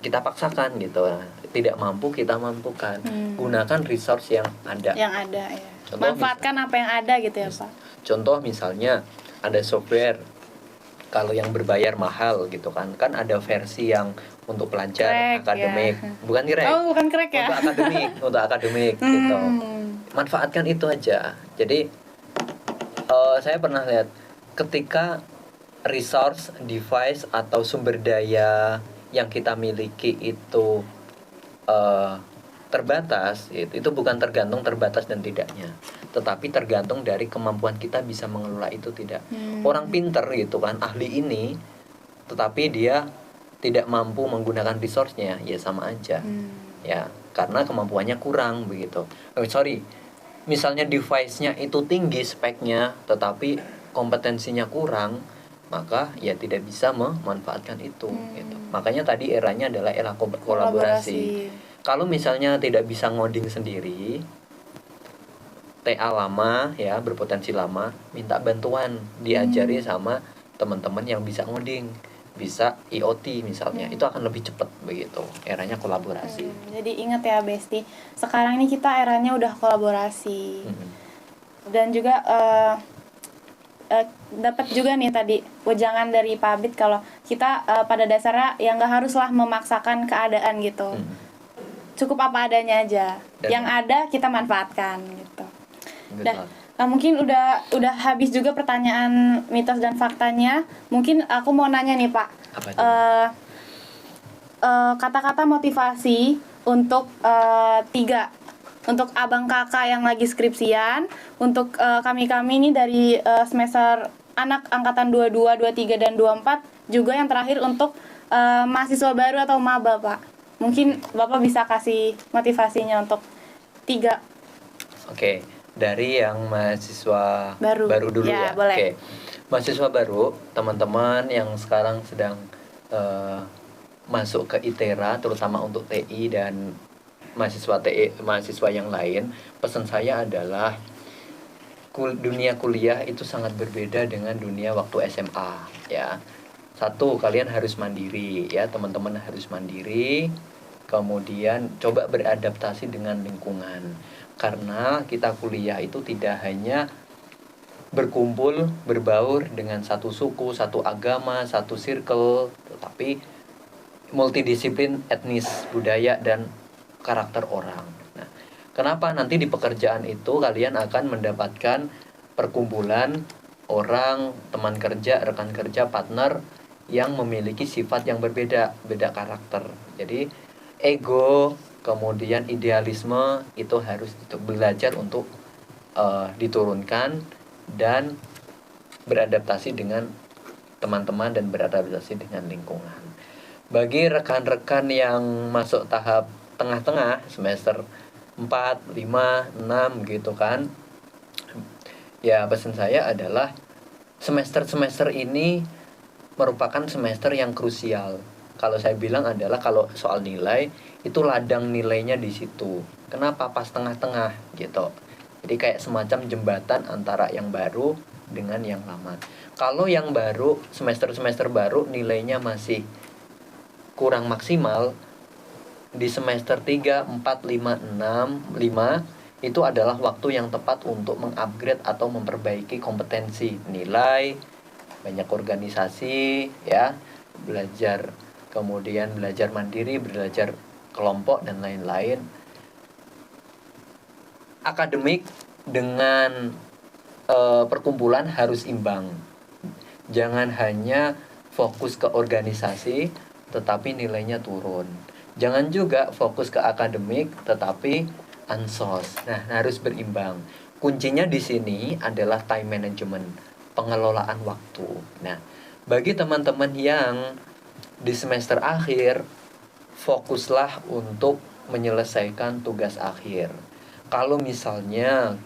B: kita paksakan gitu. Tidak mampu kita mampukan. Gunakan resource yang ada.
A: Yang ada ya.
B: Contoh
A: Manfaatkan apa yang ada gitu ya Pak.
B: Contoh misalnya ada software, kalau yang berbayar mahal gitu kan ada versi yang untuk pelajar
A: Crack,
B: akademik,
A: ya.
B: bukan crack.
A: Oh, bukan crack ya.
B: Untuk akademik gitu. Manfaatkan itu aja. Jadi saya pernah lihat ketika resource, device atau sumber daya yang kita miliki itu terbatas, itu bukan tergantung terbatas dan tidaknya, tetapi tergantung dari kemampuan kita bisa mengelola itu tidak. Orang pinter gitu kan, ahli ini, tetapi dia tidak mampu menggunakan resource-nya, ya sama aja. Ya, karena kemampuannya kurang begitu. Misalnya device-nya itu tinggi speknya, tetapi kompetensinya kurang, maka ya tidak bisa memanfaatkan itu gitu. Makanya tadi eranya adalah era kolaborasi. Kalau misalnya tidak bisa ngoding sendiri, TA lama ya, berpotensi lama, minta bantuan, diajari sama teman-teman yang bisa ngoding, bisa IoT misalnya, itu akan lebih cepat begitu. Eranya kolaborasi.
A: Jadi ingat ya Besti, sekarang ini kita eranya udah kolaborasi. Dan juga dapat juga nih tadi wejangan dari Pak Abid kalau kita pada dasarnya ya nggak haruslah memaksakan keadaan gitu. Cukup apa adanya aja. Yang ada kita manfaatkan gitu. Mungkin udah habis juga pertanyaan mitos dan faktanya. Mungkin aku mau nanya nih Pak. Kata-kata motivasi untuk 3, untuk abang kakak yang lagi skripsian, untuk kami-kami ini dari semester anak angkatan 22, 23 dan 24, juga yang terakhir untuk mahasiswa baru atau maba Pak. Mungkin Bapak bisa kasih motivasinya untuk 3.
B: Oke, dari yang mahasiswa baru dulu ya.
A: Boleh.
B: Oke. Mahasiswa baru, teman-teman yang sekarang sedang masuk ke ITERA, terutama untuk TI dan mahasiswa yang lain, pesan saya adalah dunia kuliah itu sangat berbeda dengan dunia waktu SMA ya. Satu, kalian harus mandiri ya, teman-teman harus mandiri. Kemudian coba beradaptasi dengan lingkungan. Karena kita kuliah itu tidak hanya berkumpul, berbaur dengan satu suku, satu agama, satu circle, tetapi multidisiplin, etnis, budaya, dan karakter orang. Nah, kenapa nanti di pekerjaan itu kalian akan mendapatkan perkumpulan orang, teman kerja, rekan kerja, partner yang memiliki sifat yang berbeda, beda karakter. Jadi ego, kemudian idealisme itu harus belajar untuk diturunkan dan beradaptasi dengan teman-teman dan beradaptasi dengan lingkungan. Bagi rekan-rekan yang masuk tahap tengah-tengah semester 4, 5, 6 gitu kan, ya pesan saya adalah semester-semester ini merupakan semester yang krusial. Kalau saya bilang adalah kalau soal nilai itu ladang nilainya di situ. Kenapa pas tengah-tengah gitu? Jadi kayak semacam jembatan antara yang baru dengan yang lama. Kalau yang baru, semester-semester baru nilainya masih kurang maksimal, di semester 3, 4, 5, 6, 5 itu adalah waktu yang tepat untuk mengupgrade atau memperbaiki kompetensi nilai, banyak organisasi ya, belajar, kemudian belajar mandiri, belajar kelompok dan lain-lain. Akademik dengan perkumpulan harus imbang. Jangan hanya fokus ke organisasi tetapi nilainya turun. Jangan juga fokus ke akademik tetapi ansos. Nah, harus berimbang. Kuncinya di sini adalah time management, pengelolaan waktu. Nah, bagi teman-teman yang di semester akhir, fokuslah untuk menyelesaikan tugas akhir. Kalau misalnya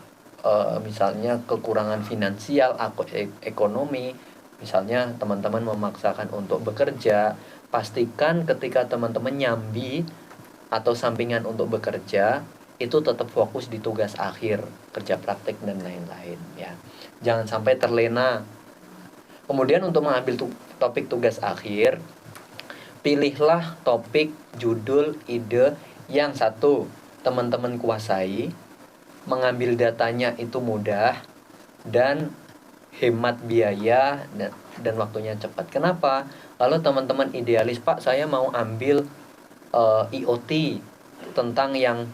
B: kekurangan finansial atau ekonomi, misalnya teman-teman memaksakan untuk bekerja, pastikan ketika teman-teman nyambi atau sampingan untuk bekerja itu tetap fokus di tugas akhir, kerja praktek dan lain-lain ya. Jangan sampai terlena. Kemudian untuk mengambil topik tugas akhir, pilihlah topik, judul, ide yang satu teman-teman kuasai, mengambil datanya itu mudah dan hemat biaya dan waktunya cepat. Kenapa? Kalau teman-teman idealis, Pak, saya mau ambil IoT tentang yang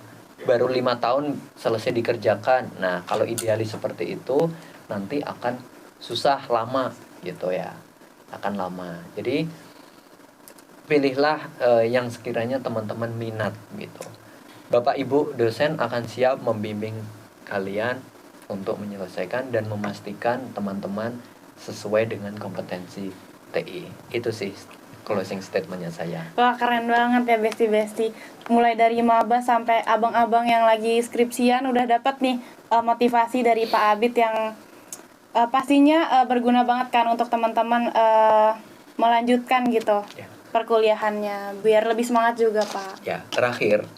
B: baru 5 tahun selesai dikerjakan. Nah, kalau idealis seperti itu nanti akan susah, lama gitu ya. Akan lama. Jadi pilihlah yang sekiranya teman-teman minat gitu. Bapak Ibu dosen akan siap membimbing kalian untuk menyelesaikan dan memastikan teman-teman sesuai dengan kompetensi TI. Itu sih closing statementnya saya.
A: Wah, keren banget ya Besti. Mulai dari maba sampai abang-abang yang lagi skripsian udah dapat nih motivasi dari Pak Abid yang pastinya berguna banget kan untuk teman-teman melanjutkan gitu
B: Ya.
A: perkuliahannya biar lebih semangat juga, Pak.
B: Ya, terakhir,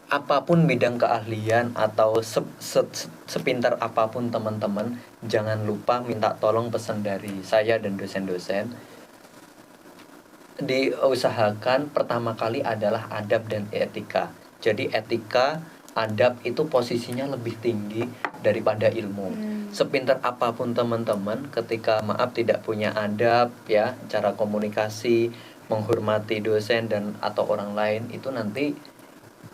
B: apapun bidang keahlian atau sepintar apapun teman-teman, jangan lupa minta tolong pesan dari saya dan dosen-dosen. Diusahakan pertama kali adalah adab dan etika. Jadi etika, adab itu posisinya lebih tinggi daripada ilmu. Sepintar apapun teman-teman, ketika tidak punya adab ya, cara komunikasi, menghormati dosen dan atau orang lain, itu nanti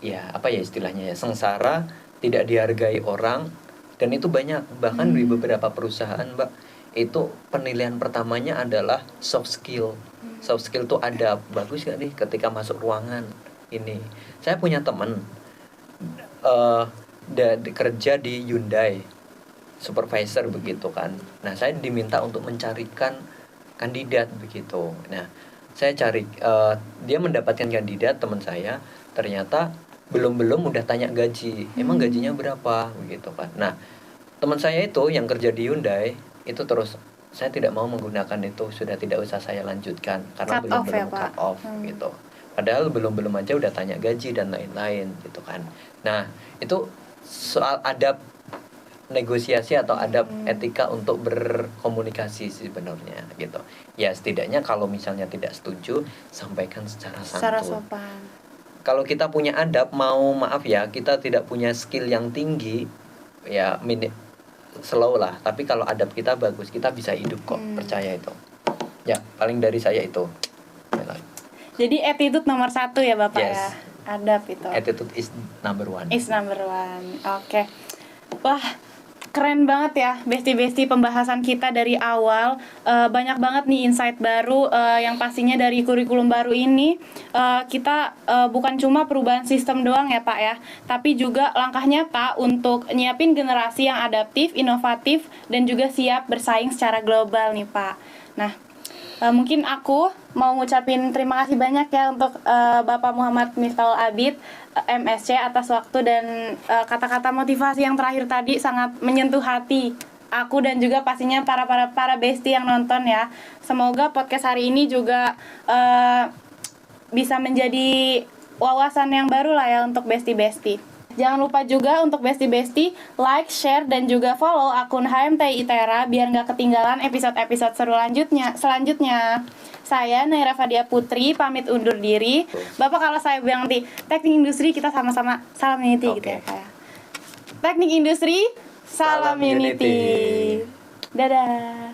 B: ya istilahnya ya, sengsara, tidak dihargai orang, dan itu banyak. Bahkan di beberapa perusahaan, Mbak, itu penilaian pertamanya adalah soft skill. Soft skill tuh adab. Bagus gak nih ketika masuk ruangan ini. Saya punya teman kerja di Hyundai, supervisor begitu kan. Nah, saya diminta untuk mencarikan kandidat begitu. Nah, saya cari, dia mendapatkan kandidat, teman saya ternyata belum udah tanya gaji, emang gajinya berapa begitu kan. Nah, teman saya itu yang kerja di Hyundai itu terus, saya tidak mau menggunakan itu, sudah tidak usah saya lanjutkan karena
A: Cut off ya,
B: belum
A: Pak.
B: cut off gitu. Padahal belum aja udah tanya gaji dan lain-lain gitu kan. Nah, itu soal adab negosiasi atau adab etika untuk berkomunikasi sebenarnya gitu. Ya setidaknya kalau misalnya tidak setuju, sampaikan secara
A: Secara
B: santun.
A: sopan.
B: Kalau kita punya adab, kita tidak punya skill yang tinggi, ya slow lah. Tapi kalau adab kita bagus, kita bisa hidup kok, percaya itu. Ya, paling dari saya itu.
A: Jadi attitude nomor 1 ya Bapak
B: Yes.
A: ya. Adab itu.
B: Attitude is number one.
A: Is number one. Oke. Wah, Keren banget ya Besti-Besti pembahasan kita dari awal. Banyak banget nih insight baru, yang pastinya dari kurikulum baru ini kita bukan cuma perubahan sistem doang ya Pak ya, tapi juga langkah nyata untuk nyiapin generasi yang adaptif, inovatif, dan juga siap bersaing secara global nih Pak. Nah, mungkin aku mau ngucapin terima kasih banyak ya untuk Bapak Muhammad Miftahul Abid, MSC, atas waktu dan kata-kata motivasi yang terakhir tadi sangat menyentuh hati aku dan juga pastinya para besti yang nonton ya. Semoga podcast hari ini juga bisa menjadi wawasan yang baru lah ya untuk besti-besti. Jangan lupa juga untuk besti-besti like, share, dan juga follow akun HMTI ITERA biar nggak ketinggalan episode-episode seru selanjutnya. Saya Naira Fadia Putri pamit undur diri. Bapak kalau saya bilang di teknik industri kita sama-sama salam unity gitu ya Pak ya. Teknik industri salam unity. Dadah.